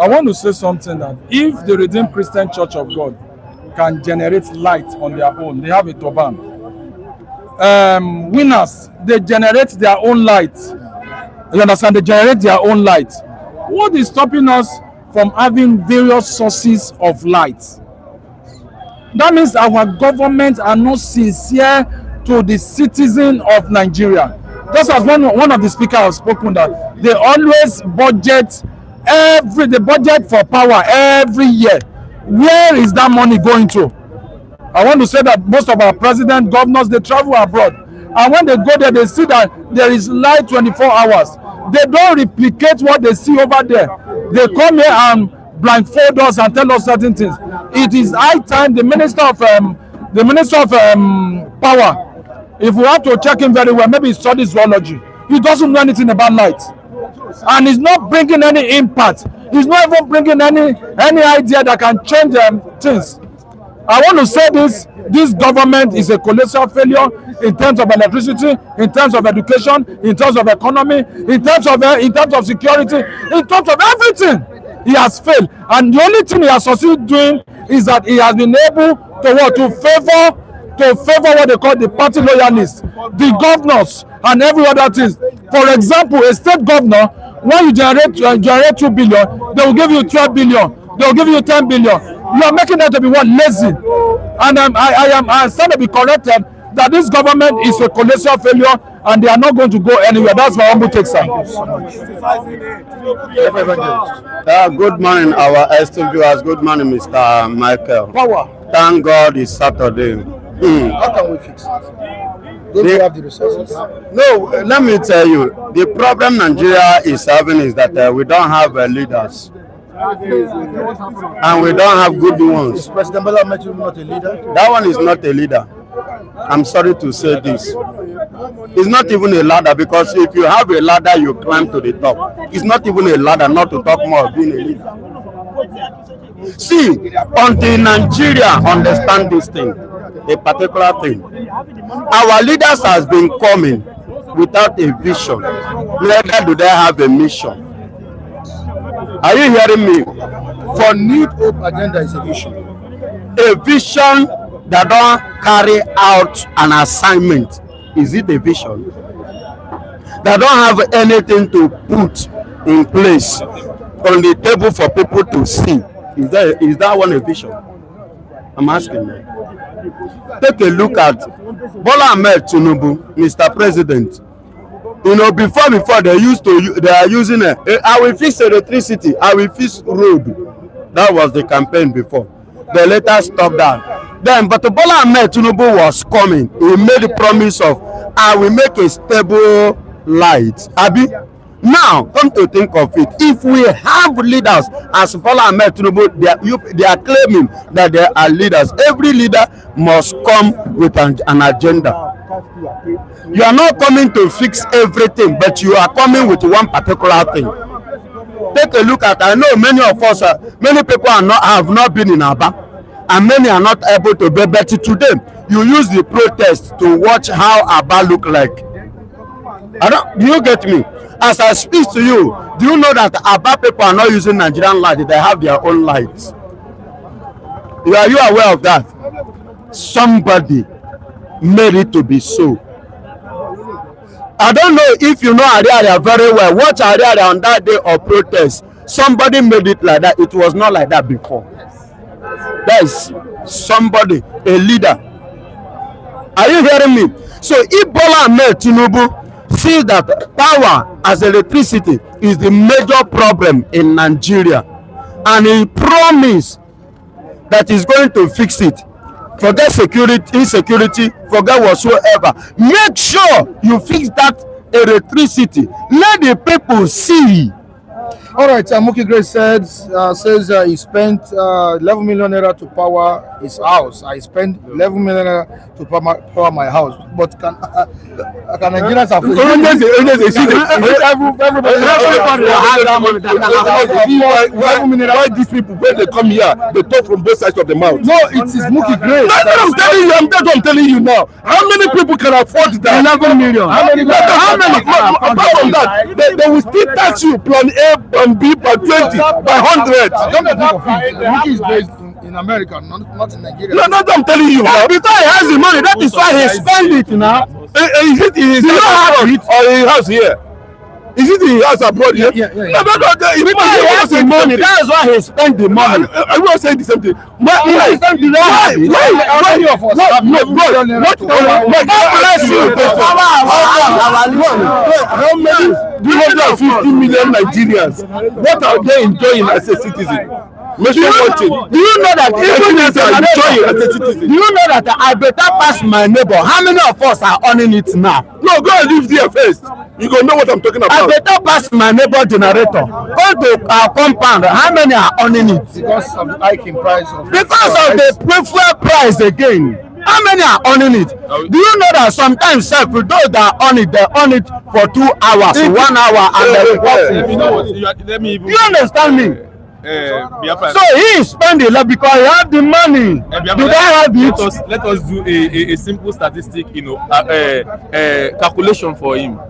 I want to say something that if the Redeemed Christian Church of God can generate light on their own, they have a turban. Winners, they generate their own light. You understand? They generate their own light. What is stopping us from having various sources of light? That means our government are not sincere to the citizen of Nigeria. Just as one of the speakers has spoken that they always budget the budget for power every year. Where is that money going to? I want to say that most of our president, governors, they travel abroad, and when they go there, they see that there is light 24 hours. They don't replicate what they see over there. They come here and blindfold us and tell us certain things. It is high time the minister of power, if we have to check him very well, maybe he studies zoology. He doesn't know anything about light, and he's not bringing any impact. He's not even bringing any idea that can change things. I want to say this government is a colossal failure in terms of electricity, in terms of education, in terms of economy, in terms of security, in terms of everything. He has failed, and the only thing he has succeeded doing is that he has been able to favor what they call the party loyalists, the governors, and every other thing. For example, a state governor, when you generate 2 billion, they will give you 12 billion. They will give you 10 billion. You are making that to be what? Lazy. And I stand to be corrected that this government is a colossal failure and they are not going to go anywhere. That's my humble take, sir. Good morning, our esteemed viewers. Good morning, Mr. Michael. Power. Thank God it's Saturday. How can we fix it? Don't we have the resources? No, let me tell you, the problem Nigeria is having is that we don't have leaders. and we don't have good ones. Is President Bola Ahmed Tinubu not a leader? That one is not a leader. I'm sorry to say this. It's not even a ladder, because if you have a ladder, you climb to the top. It's not even a ladder, not to talk more of being a leader. See, until Nigeria understand this thing, a particular thing, our leaders has been coming without a vision. Neither do they have a mission. Are you hearing me? For New Hope agenda is a vision. A vision that don't carry out an assignment. Is it a vision? That don't have anything to put in place on the table for people to see. Is that one a vision? I'm asking you. Take a look at Bola Ahmed Tinubu, Mr. President. You know, before they are using I will fix electricity, I will fix road. That was the campaign before. They later stopped that. Then, but Bola Ahmed Tinubu was coming. He made the promise of, I will make a stable light. Abi, now come to think of it, if we have leaders as Bola Ahmed Tinubu, they are claiming that they are leaders. Every leader must come with an agenda. You are not coming to fix everything, but you are coming with one particular thing. Take a look at, I know many of us, many people have not been in Aba, and many are not able to be, but today you use the protest to watch how Aba look like. Do you get me? As I speak to you, do you know that Aba people are not using Nigerian light? They have their own lights. Are you aware of that? Somebody made it to be so. I don't know if you know Ariaria very well. Watch Ariaria on that day of protest. Somebody made it like that. It was not like that before. There is somebody, a leader. Are you hearing me? So if Bola Ahmed Tinubu sees that power as electricity is the major problem in Nigeria, and he promised that he's going to fix it, forget security, insecurity, forget whatsoever, make sure you fix that electricity. Let the people see. All right, Muki Grace says he spent 11 million naira to power his house. I spent 11 million naira to power my house. But can Nigerians afford why these people, when they come here, they talk from both sides of the mouth? No, it is Muki Grace. That's what I'm telling you. That's what I'm telling you now. How many people can afford that? 11 million. How many? Apart from that, they will still tax you plan A, plan B, plan 20, by 100. Muki is based in America, not in Nigeria. No, that's what I'm telling you. Because he has the money, that is why he spend it now. Is it in his house or in house here? Is it in his house abroad here? Yeah. No. Because he has the money, that is why he spend the money. I will say the same thing. Why? Many of us have No, million naira to power. God bless you. How many 250 million Nigerians, what are they enjoying as a citizen? Do you know that even as a citizen, do you know that I better pass my neighbor? How many of us are owning it now? No, go and live there first. You gonna know what I'm talking about. I better pass my neighbor generator. Go to our compound. How many are owning it? Because of the hiking price of the fuel price again. How many are owning it? Do you know that sometimes those that own it, they own it for 2 hours, 1 hour, and You know what? Let me even. you understand me? So he spend a lot because he have the money. Do they have it? Let us do a simple statistic, calculation for him.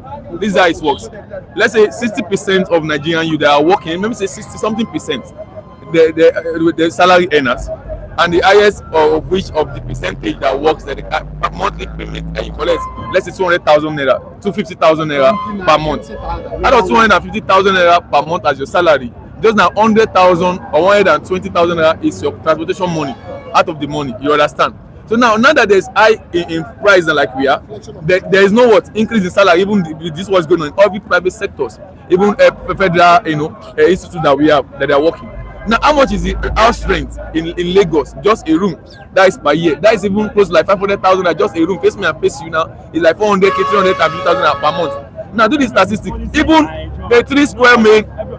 This is how it works. Let's say 60% of Nigerian youth that are working, maybe say 60-something%, the salary earners, and the highest of which of the percentage that works, that the monthly payment and you collect, let's say 200,000 naira, 250,000 naira per month. Out of 250,000 naira per month as your salary, just now 100,000 or 120,000 naira is your transportation money out of the money. You understand? So now that there's high in price like we are, there is no increase in salary. Even this was going on in every private sectors, even federal institute that we have that they are working. Now, how much is the house rent in Lagos? Just a room. That is per year. That is even close to like 500,000. Just a room. Face me and face you now. It's like 400,000, 350,000 per month. Now do the statistics. Even a 3 square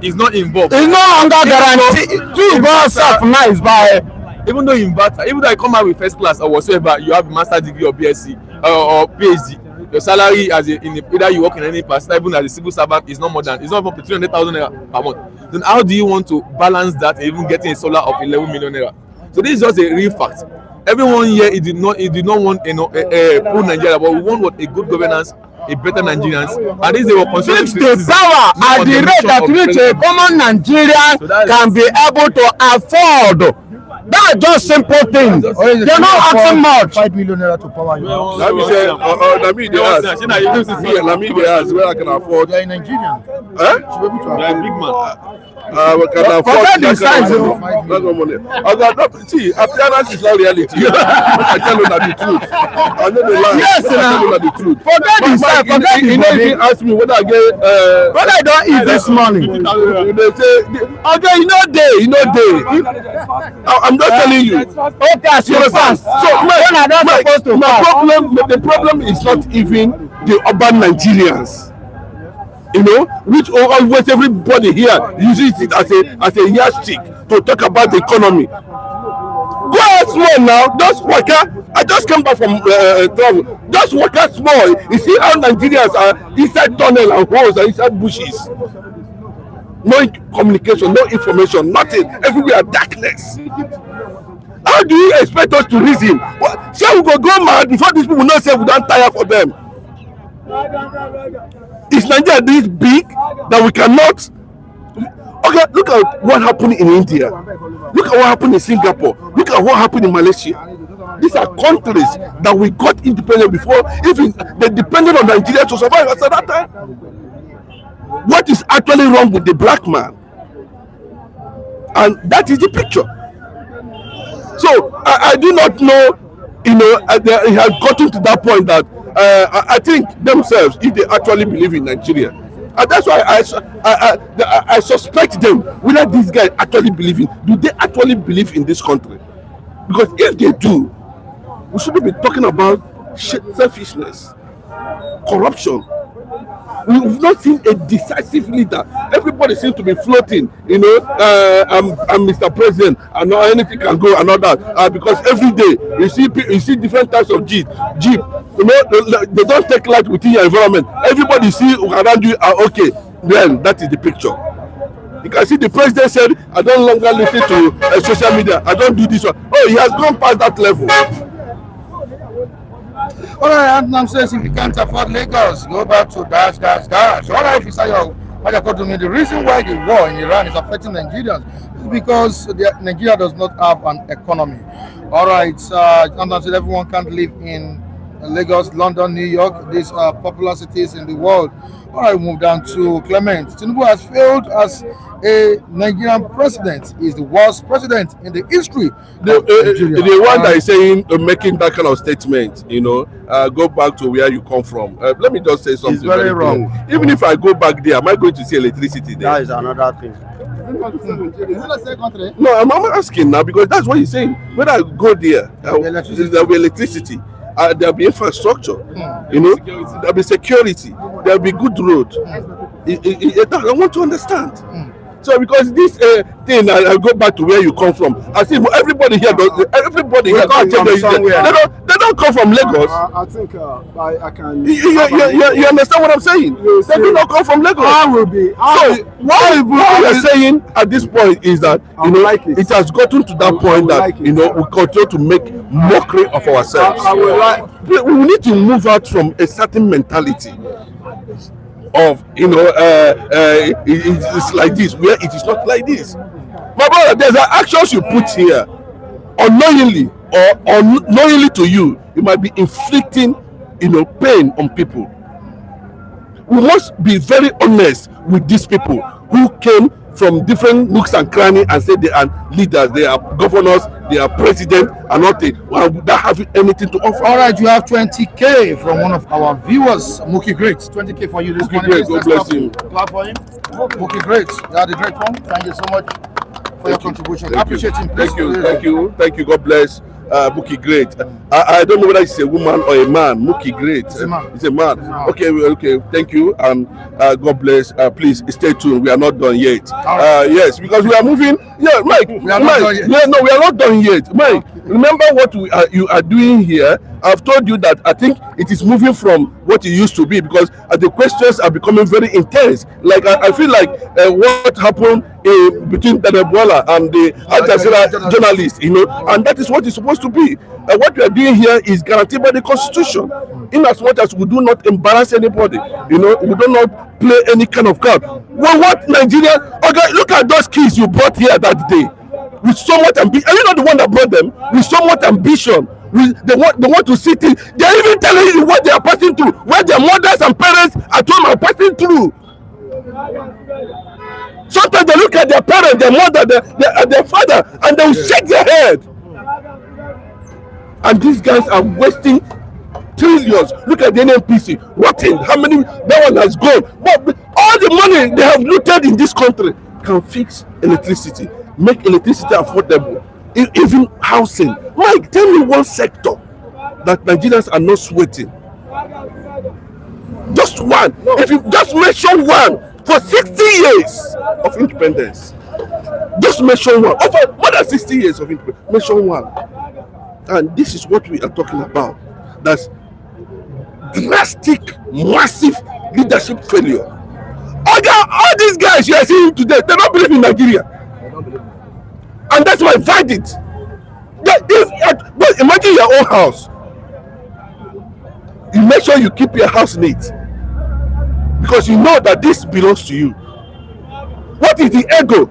is not involved. It's no longer guaranteed. To go outside now is by. Even though you invert, even though I come out with first class or whatsoever, you have a master's degree or BSc or PhD. Your salary as either you work in any pastor, even as a civil servant, is not more than 300,000 naira per month. Then how do you want to balance that and even getting a solar of 11 million naira? So this is just a real fact. Everyone here, it did not want poor Nigeria, but we want a good governance, a better Nigerians, and this they were considering the power at the rate at which a common Nigerian can be able to afford. That's just simple things. You're not asking much. 5 million naira to power you. Let me say, let me ask where I can afford. You are a Nigerian. Eh? big man. We can afford. Forget the size. That's no money. See, appearance is not reality. I tell you the truth. I know the lie. Yes, I tell you the truth. Forget the size. Forget the money. He asked me whether I get. Whether I don't eat this money. They say, okay, you know day. I'm not telling you. Okay, as you fast. So the problem is not even the urban Nigerians. You know, which always everybody here uses it as a yardstick to talk about the economy. Go out small now, just work out. I just came back from travel. Just work out small. You see how Nigerians are inside tunnel and holes and inside bushes. No communication, no information, nothing. Everywhere darkness. How do you expect us to reason? Say we go mad before these people know say we don't tire for them. Is Nigeria this big that we cannot? Okay, look at what happened in India. Look at what happened in Singapore. Look at what happened in Malaysia. These are countries that we got independent before. Even they depended on Nigeria to survive at that time. What is actually wrong with the black man? And that is the picture. So I do not know. You know, it has gotten to that point that I think themselves, if they actually believe in Nigeria, and that's why I suspect them whether these guys actually believe in. Do they actually believe in this country? Because if they do, we shouldn't be talking about selfishness, corruption. We've not seen a decisive leader. Everybody seems to be floating, you know, I'm Mr. President, and not anything can go and all that. Because every day you see different types of jeep. You know, they don't take light within your environment. Everybody see around you are okay. Then that is the picture. You can see the president said, I don't longer listen to social media. I don't do this one. Oh, he has gone past that level. All right, I'm saying if you can't afford Lagos, go back to dash. All right, if you say the reason why the war in Iran is affecting Nigerians is because Nigeria does not have an economy. All right, sometimes everyone can't live in Lagos, London, New York, these popular cities in the world. All right, we move down to Clement. Tinubu has failed as a Nigerian president. He is the worst president in the history of Nigeria. The one that is saying, making that kind of statement, you know, go back to where you come from. Let me just say something. It's very wrong. Even if I go back there, am I going to see electricity there? That is another thing. No, I'm asking now because that's what he's saying. When I go there, there will be electricity. There'll be infrastructure, you know, there'll be security, there'll be good road. I want to understand. So because this thing, I go back to where you come from. I see everybody here does. Everybody here they don't come from Lagos. I think I can. You understand what I'm saying? They do not come from Lagos. I will be. So what we are saying at this point is that you know it has gotten to that point that you know we continue to make mockery of ourselves. We need to move out from a certain mentality of you know it's like this where it is not like this. My brother, there's an actions you put here unknowingly or unknowingly to you might be inflicting you know pain on people. We must be very honest with these people who came from different nooks and crannies and say they are leaders, they are governors, they are president and nothing without having anything to offer. All right, you have 20K from one of our viewers, Mookie Great. 20K for you this morning. Great, God bless him. Clap for him. Mookie Great, you are the great one. Thank you so much for your contribution. Appreciate him. Thank you. God bless. Muki Great. I don't know whether it's a woman or a man. Muki Great. It's a man. It's a man. Okay, okay. Thank you, and God bless. Please stay tuned. We are not done yet. Yes, because we are moving. Yeah, Mike. We are not done yet. Yeah, no, we are not done yet. Mike, remember what you are doing here. I've told you that I think it is moving from what it used to be, because the questions are becoming very intense. Like I feel like what happened between President Bola and the Al Jazeera journalists, and that is what it's supposed to be. What we are doing here is guaranteed by the Constitution. In as much as we do not embarrass anybody, we do not play any kind of card. Well, what Nigeria? Okay, look at those kids you brought here that day with so much ambition. Are you not the one that brought them? With so much ambition. They want to sit in. They're even telling you what they are passing through, what their mothers and parents at home are passing through. Sometimes they look at their parents, their mother, their father, and they will shake their head. And these guys are wasting trillions. Look at the NNPC, rotting. How many? That one has gone. But all the money they have looted in this country can fix electricity, make electricity affordable. Even housing. Mike, tell me one sector that Nigerians are not sweating. Just one. If you just mention one for 60 years of independence, just mention one. Over more than 60 years of independence, mention one. And this is what we are talking about. That's drastic, massive leadership failure. All these guys you are seeing today, they don't believe in Nigeria. And that's my verdict. But imagine your own house. You make sure you keep your house neat, because you know that this belongs to you. What is the ego?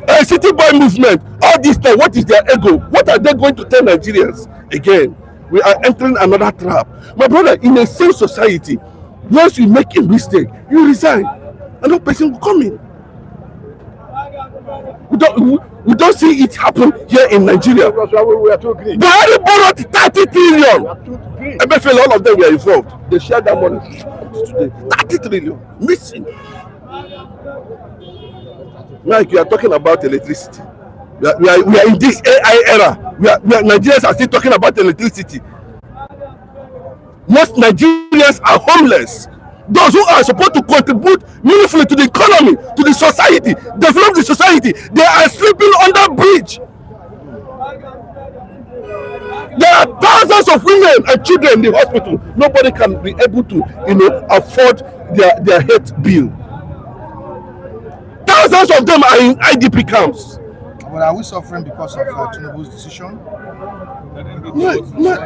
A city boy movement, all this time, what is their ego? What are they going to tell Nigerians? Again, we are entering another trap. My brother, in a sane society, once you make a mistake, you resign. Another person will come in. We don't see it happen here in Nigeria. Buhari borrowed 30 trillion. MFL, all of them were involved. They shared that money today. 30 trillion missing. Like you are talking about electricity. We are in this AI era. Nigerians are still talking about electricity. Most Nigerians are homeless. Those who are supposed to contribute meaningfully to the economy, to the society, develop the society, they are sleeping under bridge. There are thousands of women and children in the hospital. Nobody can be able to, afford their health bill. Thousands of them are in IDP camps. But are we suffering because of Tinubu's decision?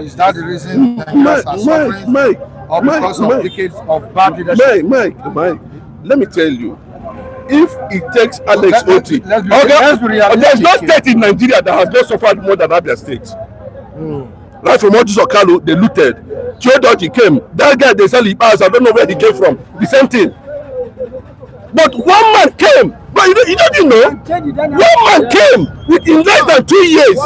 Is that the reason Nigerians are suffering? Or because of decades of bad leadership? Mike, let me tell you, if it takes Alex Oti, there's no state in Nigeria that has not suffered more than Abia State. Right from Moses Okalu, they looted. Theodoji came. That guy, they sell his house. I don't know where he came from. The same thing. But one man came. But you don't know. One man came within less than 2 years.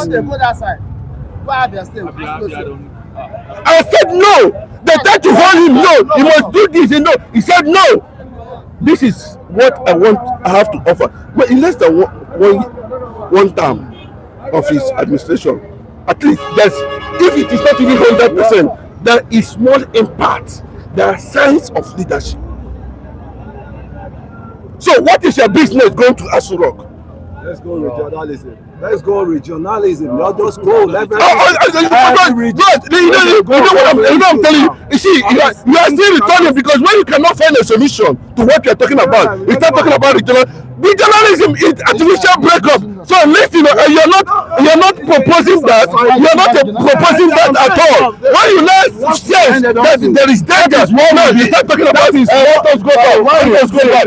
I said no. They tried to hold him. No, he must do this. He said no. This is what I have to offer. But in less than one term of his administration, at least if it is not even 100%, there is small impact. There are signs of leadership. So what is your business going to Aso Rock? Let's go regionalism. Let's go regionalism. Not just go. You know I'm telling you. You see, you are still returning, because when you cannot find a solution to what you are talking about, you start talking about regionalism is artificial breakup. So listen, you're not proposing that. You're not proposing that at all. When you learn sense that there is danger, no, you start talking about this. Let us go back. Let us go back.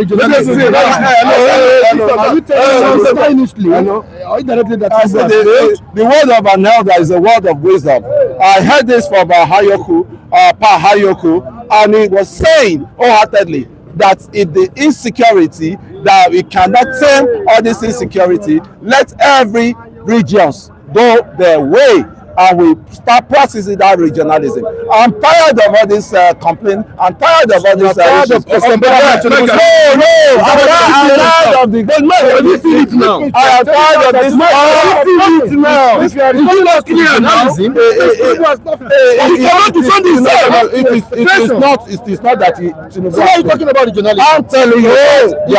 The word of an elder is a word of wisdom. I heard this from Pa Hayoku, and he was saying wholeheartedly that if the insecurity, that we cannot tame all this insecurity, let every regions go their way. and we start practicing that regionalism. I'm tired of all this complaint. I'm tired of all this. tired of President Bola Ahmed Tinubu. I'm tired of the. I am tired of this. It is not that Tinubu. So why are you talking about regionalism? I'm telling you, they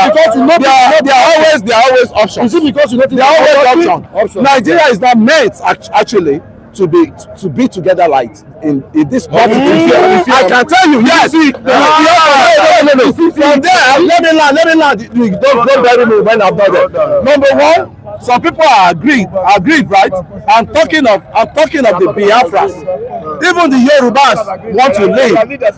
are always options. Is it because you know they are always options? Nigeria is not meant actually to be together like in this multitude. I can tell you, yes. From there, let me land. Don't bury me when I'm not there. Number one, some people are agreed, right? I'm talking of the Biafras. Even the Yorubas want to leave.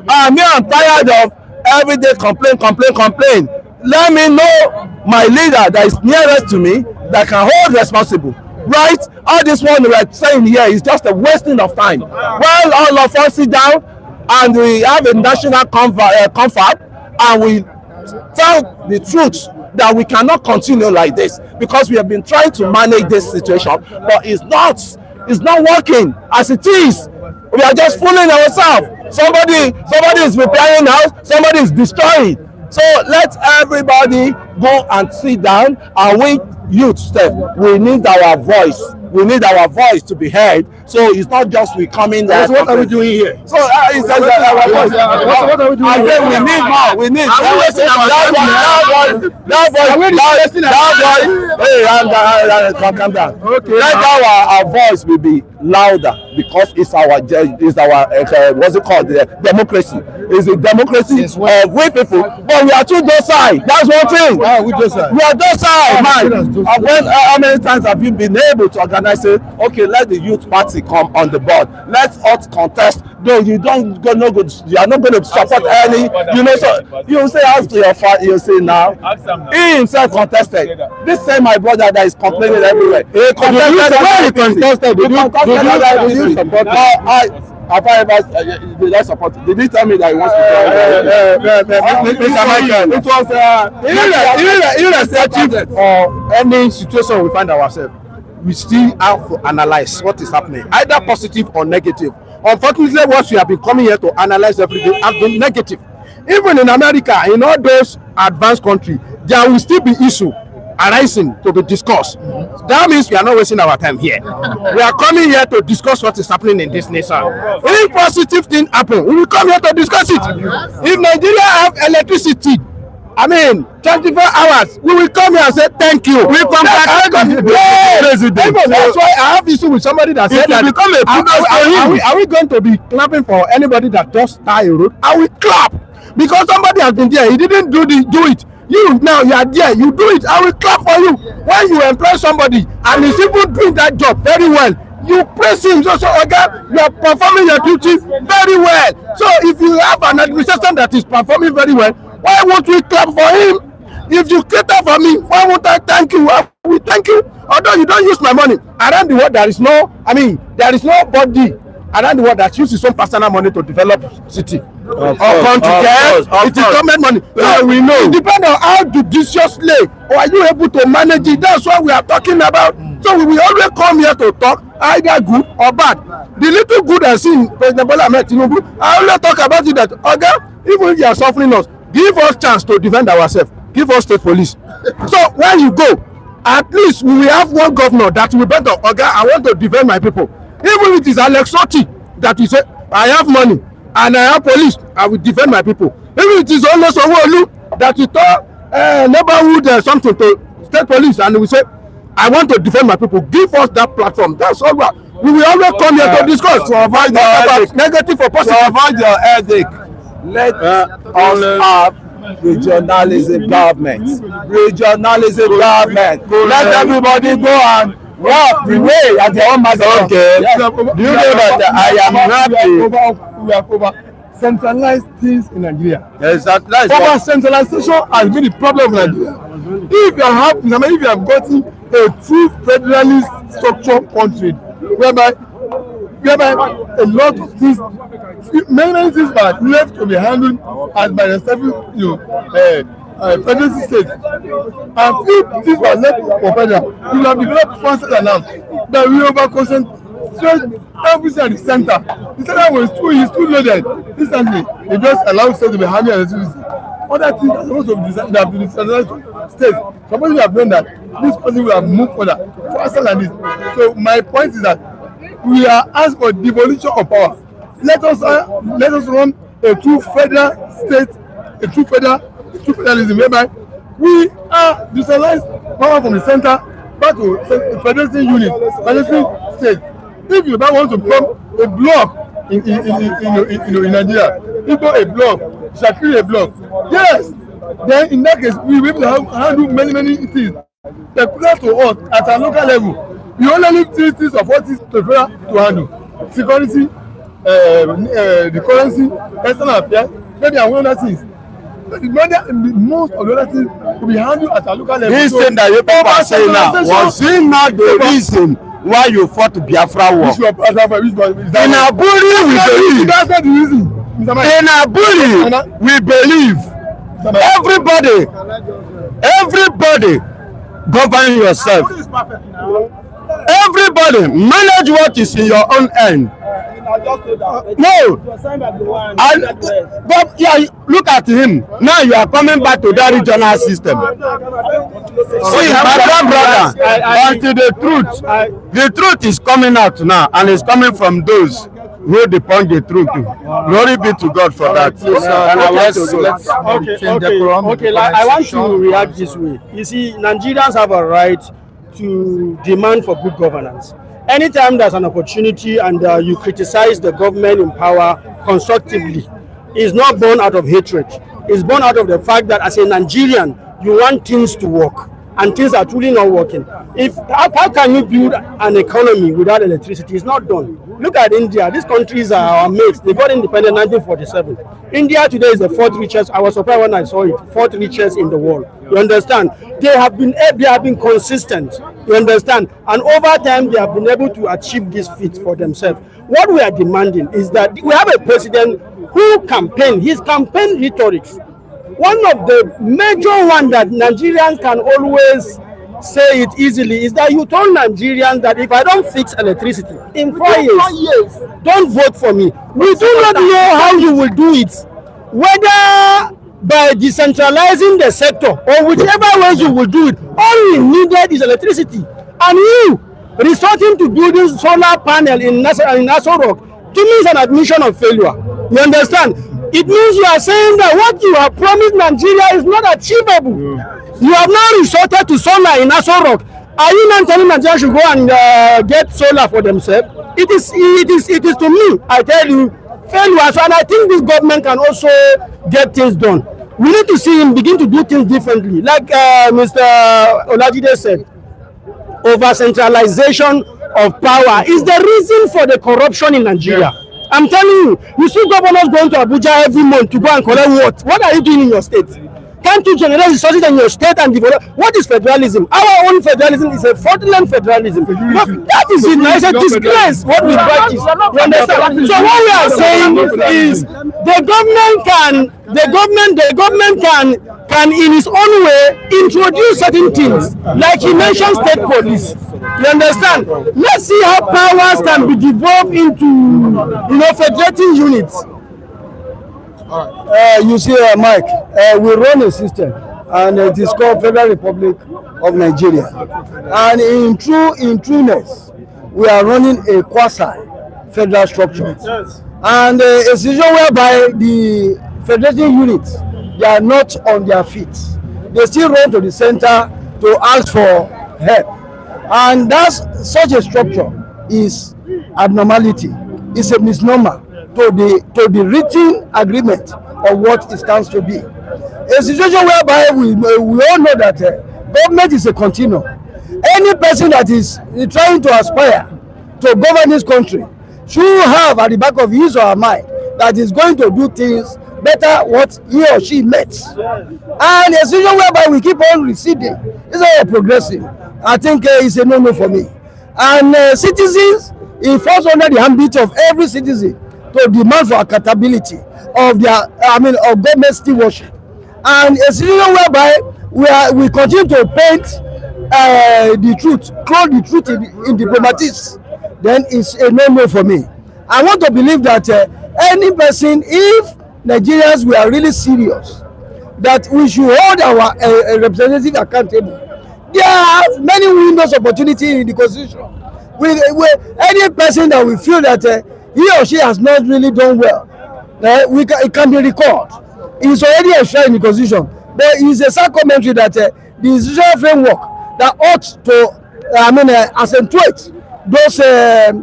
I'm tired of everyday complain. Let me know my leader that is nearest to me that can hold responsible. Right? All this one we're saying here is just a wasting of time. Well, all of us sit down and we have a national comfort and we tell the truth that we cannot continue like this because we have been trying to manage this situation, but it's not working as it is. We are just fooling ourselves. Somebody is repairing house, somebody is destroying. So let everybody go and sit down and we youth step. We need our voice. We need our voice to be heard. So it's not just we coming there. What are we doing here? So it says our voice. What are we doing? I said we need more. We need that voice. Hey, calm down. Okay. Let our voice will be louder because it's our what's it called? The democracy. It's a democracy of we people, but we are too docile. That's one thing. We docile. We are docile, man. How many times have you been able to organize it? Okay, let the youth party come on the board. Let's us contest. No, you don't go. No good. You are not going to support any. You know, so you say ask to your father. You say now. He himself contested. This same my brother that is complaining everywhere. He contested. Did you support? Have I ever did I support? Did he tell me that he wants to join? It was irrespective of any situation we find ourselves. We still have to analyze what is happening, either positive or negative. Unfortunately, what we have been coming here to analyze every day have been negative. Even in America, in all those advanced countries, there will still be issue arising to be discussed. That means we are not wasting our time here. We are coming here to discuss what is happening in this nation. If positive thing happen, we will come here to discuss it. If Nigeria have electricity, 24 hours, we will come here and say thank you. We congratulate the president. That's why I have issue with somebody that said that are we going to be clapping for anybody that just tie a road? I will clap because somebody has been there. He didn't do it. You now you are there, you do it. I will clap for you. When you employ somebody and he's even doing that job very well, you praise him. So again, you are performing your duty very well. So if you have an administration that is performing very well, why won't we clap for him? If you cater for me, why won't I thank you? I will thank you. Although you don't use my money. Around the world, there is nobody around the world that uses his own personal money to develop city or country. It is government money. So we know. It depends on how judiciously or are you able to manage it. That's what we are talking about. So we will always come here to talk either good or bad. The little good I see in President Bola Ahmed Tinubu, I always talk about it that even if you are suffering us, give us chance to defend ourselves. Give us state police. So when you go, at least we will have one governor that will better. I want to defend my people. Even if it is Alex Soti that will say, I have money and I have police, I will defend my people. Even if it is only Sanwo-Olu that will tell neighborhood something to state police and we say, I want to defend my people. Give us that platform. That's all. We will always come here to discuss. To avoid the negative or positive. To avoid your headache, let us have regionalism government. Let everybody go and walk the way at their own margin. Okay. Yes. Do you know that I am happy? We have over centralized things in Nigeria. Yes, over centralization has been the problem in Nigeria. If you have gotten a true federalist structure country, whereby a lot of things, many things are left to be handled as by the several, federal state, and if this was left for federal, we have developed funds and now that we over concentrate everything at the center. The center was too loaded. Recently, they just allowed states to be handling electricity. Other things are supposed to be decentralized states. Supposed to have known that this country will have moved further, faster than this. So my point is that we are asked for devolution of power. Let us run a true federal state, a true federalism, whereby we are decentralized power from the center back to federation unit, federation state. If you don't want to become a block in Nigeria, Igbo a block, Shakiri a block, yes, then in that case we will handle many things. Peculiar to us at our local level, we only leave 3 things or 4 things to handle: security, the currency, external affairs, maybe and one other things. Most of the other things will be handled at our local level. This thing that you people are saying now, was it not the reason why you fought Biafra war? In Aburi we believe. That's not the reason. In Aburi we believe. Everybody govern yourself. Everybody manage what is in your own hand. No, but yeah, look at him. Now you are coming back to that regional system. See, my brother, until the truth is coming out now, and it's coming from those who depend the truth. Glory be to God for that. Okay, I want to react this way. You see, Nigerians have a right to demand for good governance. Anytime there's an opportunity and you criticize the government in power constructively, it's not born out of hatred. It's born out of the fact that as a Nigerian, you want things to work, and things are truly not working. How can you build an economy without electricity? It's not done. Look at India. These countries are our mates. They got independent in 1947. India today is the 4th richest. I was surprised when I saw it. 4th richest in the world. You understand? They have been consistent. You understand? And over time, they have been able to achieve this feat for themselves. What we are demanding is that we have a president who his campaign rhetorics. One of the major ones that Nigerians can always say it easily is that you told Nigerians that if I don't fix electricity in 4 years, don't vote for me. We do not know how you will do it, whether by decentralizing the sector or whichever way you will do it. All we needed is electricity, and you resorting to building solar panel in Nassau Rock, to me is an admission of failure. You understand? It means you are saying that what you have promised Nigeria is not achievable. You have now resorted to solar in Nassau Rock. Are you not telling Nigeria should go and get solar for themselves? It is to me, I tell you, failure. So, and I think this government can also get things done. We need to see him begin to do things differently. Like Mr. Olajide said, over-centralization of power is the reason for the corruption in Nigeria. I'm telling you, you see governors going to Abuja every month to go and collect what? What are you doing in your state? Can't you generate resources in your state and develop? What is federalism? Our own federalism is a fraudulent federalism. That is it. It's a disgrace what we practice. You understand? So what we are saying is the government can in its own way introduce certain things, like he mentioned state police. You understand? Let's see how powers can be devolved into federating units. You see, Mike, we run a system, and it is called Federal Republic of Nigeria. And in trueness, we are running a quasi-federal structure. Yes. And a situation whereby the federating units, they are not on their feet. They still run to the center to ask for help. And such a structure is abnormality. It's a misnomer to the written agreement of what it stands to be. A situation whereby we all know that government is a continuum. Any person that is trying to aspire to govern this country should have at the back of his or her mind that is going to do things better what he or she met. And a situation whereby we keep on receding is not progressive. I think it's a no-no for me. And citizens, it falls under the ambit of every citizen to demand for accountability of of government stewardship. And a situation whereby we continue to paint the truth, clothe the truth in diplomatics, then it's a no-no for me. I want to believe that any person, if Nigerians were really serious, that we should hold our representative accountable. There are many windows of opportunity in the constitution. With any person that we feel that he or she has not really done well, it can be recalled. It is already enshrined in the constitution. There is a sad commentary that the institutional framework that ought to accentuate those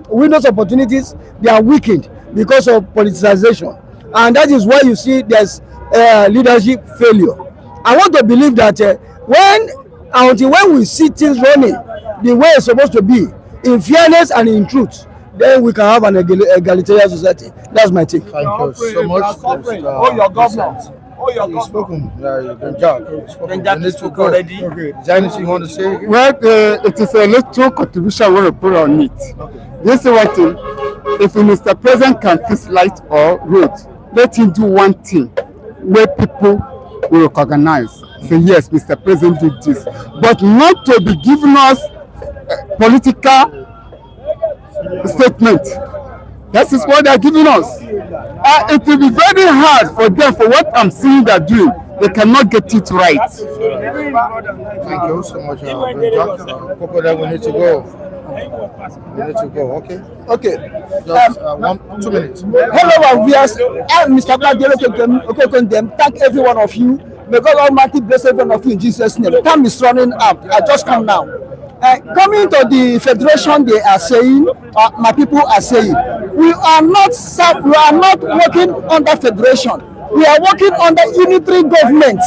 windows of opportunities, they are weakened because of politicization, and that is why you see there's leadership failure. I want to believe that until when we see things running the way it's supposed to be, in fairness and in truth, then we can have an egalitarian society. That's my take. Thank you so much. Your governor. You've spoken. You've been jacked. You spoke already. Is there anything you want to say? Well, it is a little contribution I want to put on it. This is one thing. If Mr. President can fix light or road, let him do one thing where people will recognize. Say, yes, Mr. President did this. But not to be giving us political statement. That is what they are giving us. It will be very hard for them, for what I'm seeing they're doing. They cannot get it right. Thank you so much, Popo. We need to go. We need to go. Okay. Just 2 minutes. Hello, viewers. I'm Mr. Black. Thank every one of you. May God Almighty bless every one of you in Jesus' name. Time is running out. I just come now. Coming to the federation, they are saying, my people are saying, we are not working under federation. We are working under unitary government.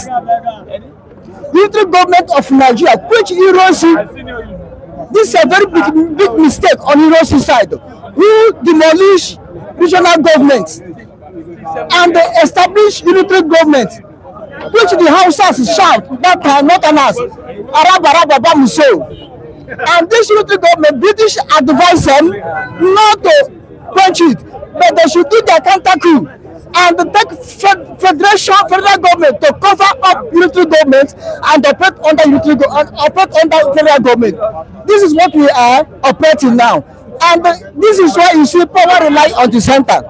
Unitary government of Nigeria, which Hiroshi, this is a very big mistake on Hiroshi's side. We demolish regional governments and they establish unitary government, which the Hausas shout that cannot announce. And this unitary government, British advise them not to quench it, but they should do their counter coup and take federal government to cover up unitary government and operate under federal government. This is what we are operating now, and this is why you see power rely on the center.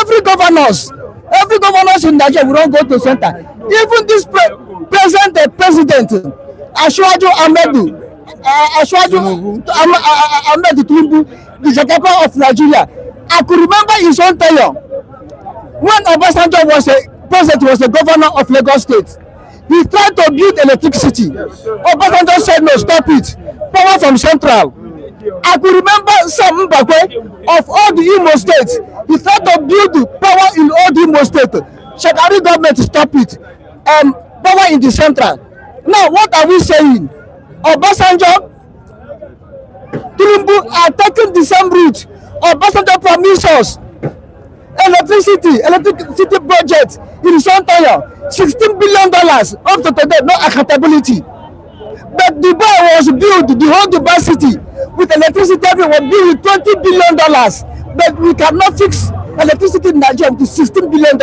Every governors in Nigeria will not go to center. Even this president. Ashwaju Ahmed Tinubu, the Jagaba of Nigeria. I could remember his own tenure when Obasanjo was a governor of Lagos State. He tried to build electricity. Obasanjo said no, stop it. Power from central. I could remember some Mbakwe of all the Imo states. He tried to build power in all the Imo states. Shagari government stop it. Power in the central. Now, what are we saying? Obasanjo, Tinubu are taking the same route. Obasanjo promised us electricity budget in Sontaya, $16 billion up to today, no accountability. But Dubai was built, the whole Dubai city, with electricity everywhere, built with $20 billion. But we cannot fix electricity in Nigeria with $16 billion.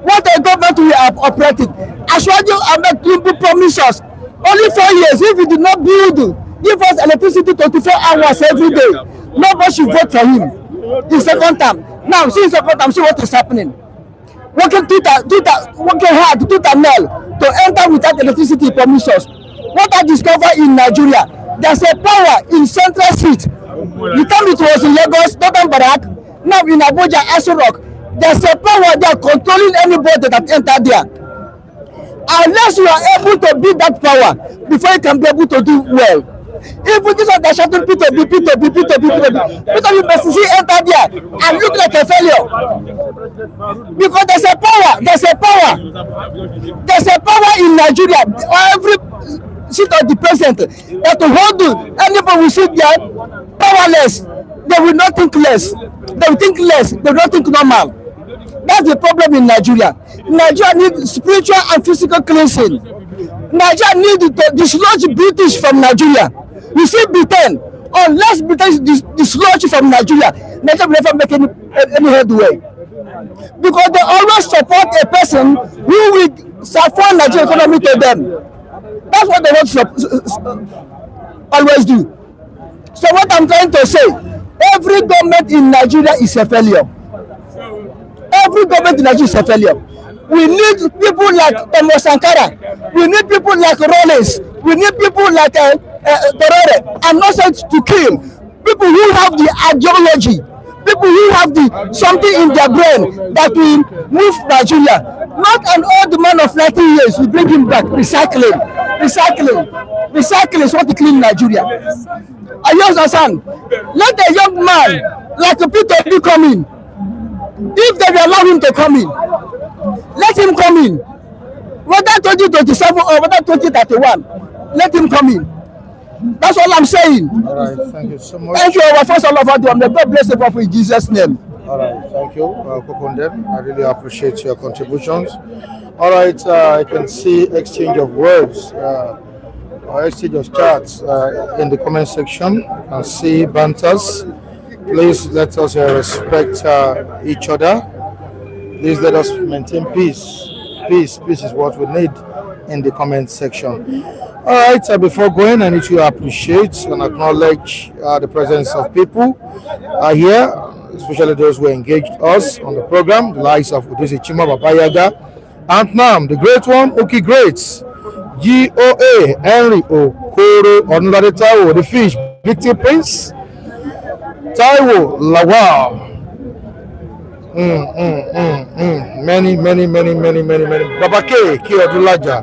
What a government we are operating. Ashwaju Ahmed Tinubu promised us only 4 years. If we did not give us electricity 24 hours every day, nobody should vote for him. In second term. Now, see second term, see what is happening. Working hard to to enter without electricity promises. What I discovered in Nigeria, there's a power in central seat. The time it was in Lagos, Northern Barak, now in Abuja, Aso Rock. There's a power there controlling anybody that enter there. Unless you are able to beat that power before you can be able to do well. Even this one that shouting P2B, you must see enter there and look like a failure. Because there's a power in Nigeria. Every seat of the president that to hold anybody will sit there powerless. They will not think less. They will think less. They will not think normal. That's the problem in Nigeria. Nigeria needs spiritual and physical cleansing. Nigeria needs to dislodge British from Nigeria. You see Britain, unless Britain is dislodged from Nigeria, Nigeria will never make any headway. Because they always support a person who will support Nigerian economy to them. That's what they want to always do. So what I'm trying to say, every government in Nigeria is a failure. Every government in Nigeria is a failure. We need people like Thomas Sankara. We need people like Rollins. We need people like Torore. I'm not saying to kill. People who have the ideology. People who have the something in their brain that will move Nigeria. Not an old man of 90 years. We bring him back. Recycling. Recycling is what to clean Nigeria. I understand. Let a young man like Peter be come in. If they will allow him to come in, let him come in. Whether 2027 or whether 2031, let him come in. That's all I'm saying. All right, thank you so much. Thank you, our first all of us. May God bless the prophet in Jesus' name. All right, thank you, Kokondem. I really appreciate your contributions. All right, I can see exchange of words or exchange of chats in the comment section. I can see banters. Please let us respect each other. Please let us maintain peace. Peace is what we need in the comment section. All right, before going, I need to appreciate and acknowledge the presence of people here, especially those who engaged us on the program, the likes of Udisi Chima Babayaga, Antnam, the great one, Oki Greats, GOA, Henry Okoro, Onladetawo, the Fish, Victor Prince, Taiwo, Lawal, many. Babake, Kiodulaja,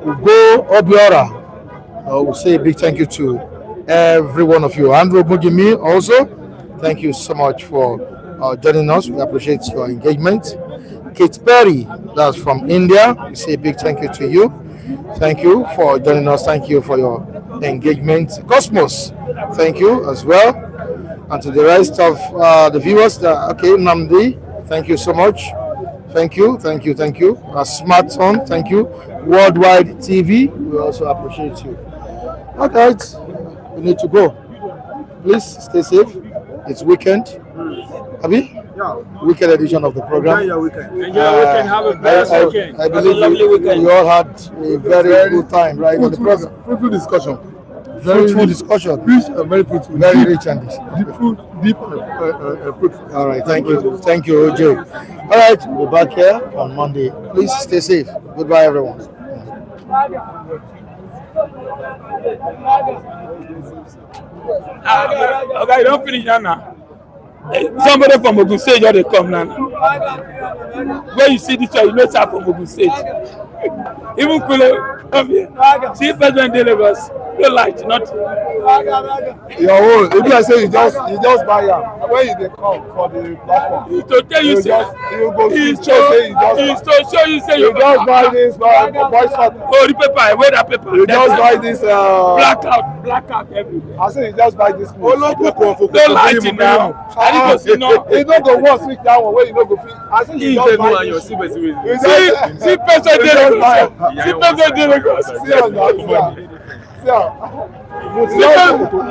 Ugo, Obiora. We'll say a big thank you to every one of you. Andrew Mujimi also, thank you so much for joining us. We appreciate your engagement. Kate Perry, that's from India. We say a big thank you to you. Thank you for joining us. Thank you for your engagement. Cosmos, thank you as well. And to the rest of the viewers, okay, Namdi, thank you so much. Thank you. Smart On, thank you. Worldwide TV, we also appreciate you. All right, we need to go. Please stay safe. It's weekend. Abi? Yeah. Weekend edition of the program. Enjoy your weekend. Have a blessed weekend. I believe we all had a very good time, right? On the program. Fruitful discussion. Fruitful discussion. Rich and very fruitful. Very rich and deep and fruitful. All right, thank you, OJ. All right, we'll be back here on Monday. Please stay safe. Goodbye, everyone. Okay, don't finish now. Somebody from Ogun State just dey come now. When you see this one, you know it's from Ogun State. Even Kule, come here. See President Lagos, no light, nothing. Your own. If I say you just buy am, when you dey come for the platform, to tell you say you go see to show you say you just buy this voice part. Oh, the paper, where that paper? You just buy this blackout everywhere. I say you just buy this. No lighting now. I need to see no. You no go work switch that one where you no go fit. I say you just buy this. See President Lagos. See President Lagos.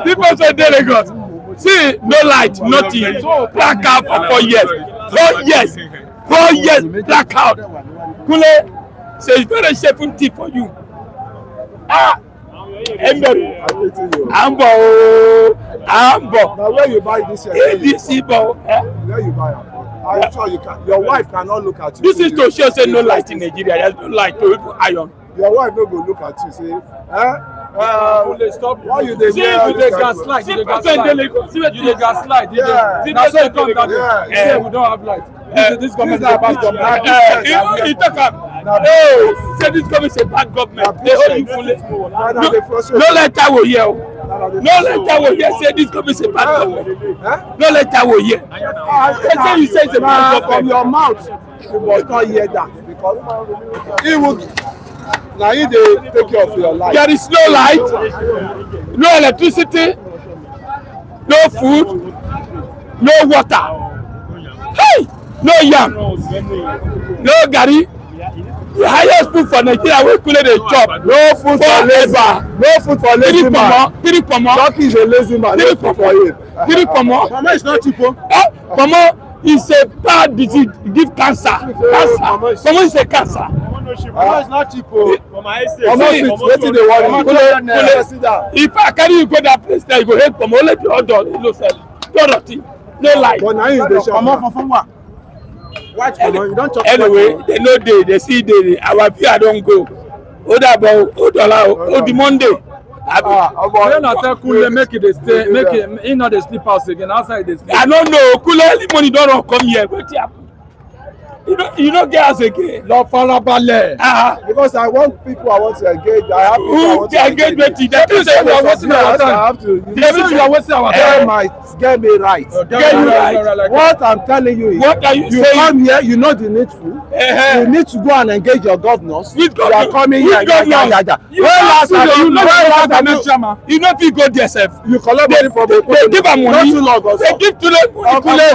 See President Lagos. See no light, nothing. Blackout for 4 years. 4 years blackout. Kule say it's very shameful thing for you. Ambo. Now where you buy this? ABC ball. Where you buy it? I'm sure you can. Your wife cannot look at you. This is to show say no light in Nigeria. There's no light to people iron. Your wife no go look at you say, stop. Why you dey gaslight? See you dey gaslight. That's why come down. Say we don't have light. This government is a bad government. He talk say this government is a bad government. They hold you fully. No letter will hear. No letter will hear say this government is a bad government. No letter will hear. They say you say it's a bad government. From your mouth, you must not hear that because he will. Now you dey take care of your life. There is no light, no electricity, no food, no water. Hey, no yam, no garri. The highest food for Nigeria wey Kule dey chop. No food for labor. No food for lazy man. Three pomo. Turkey is a lazy man. Three pomo. Pomo is not cheap. Pomo It's a bad disease. It gives cancer. Cancer. Someone is a cancer. It's not cheap. For my estate. Wetin dey worry? If I carry you go that place there, you go hate from only the other. You know, purity, no lie. But now you dey shop. From what? White color, you don't chop. Anyway, they know they see our PR don't go. Hold Monday. Then I tell Kule make it stay, make it in not the sleep house again. Outside the sleep. I don't know. Kule early money don't come here. But you don't get us again. Lọ farabalẹ̀. Because I want people I want to engage. I have people I want to engage with you. That means you are wasting our time. I have to. You are wasting our time. Get me right. Get you right. What I'm telling you is, what are you saying? You come here, you know the needful. You need to go and engage your governors. With You governors. are coming with here. governors. You know if you go there, you collect money from the they give them money. Not too long. They give to them money.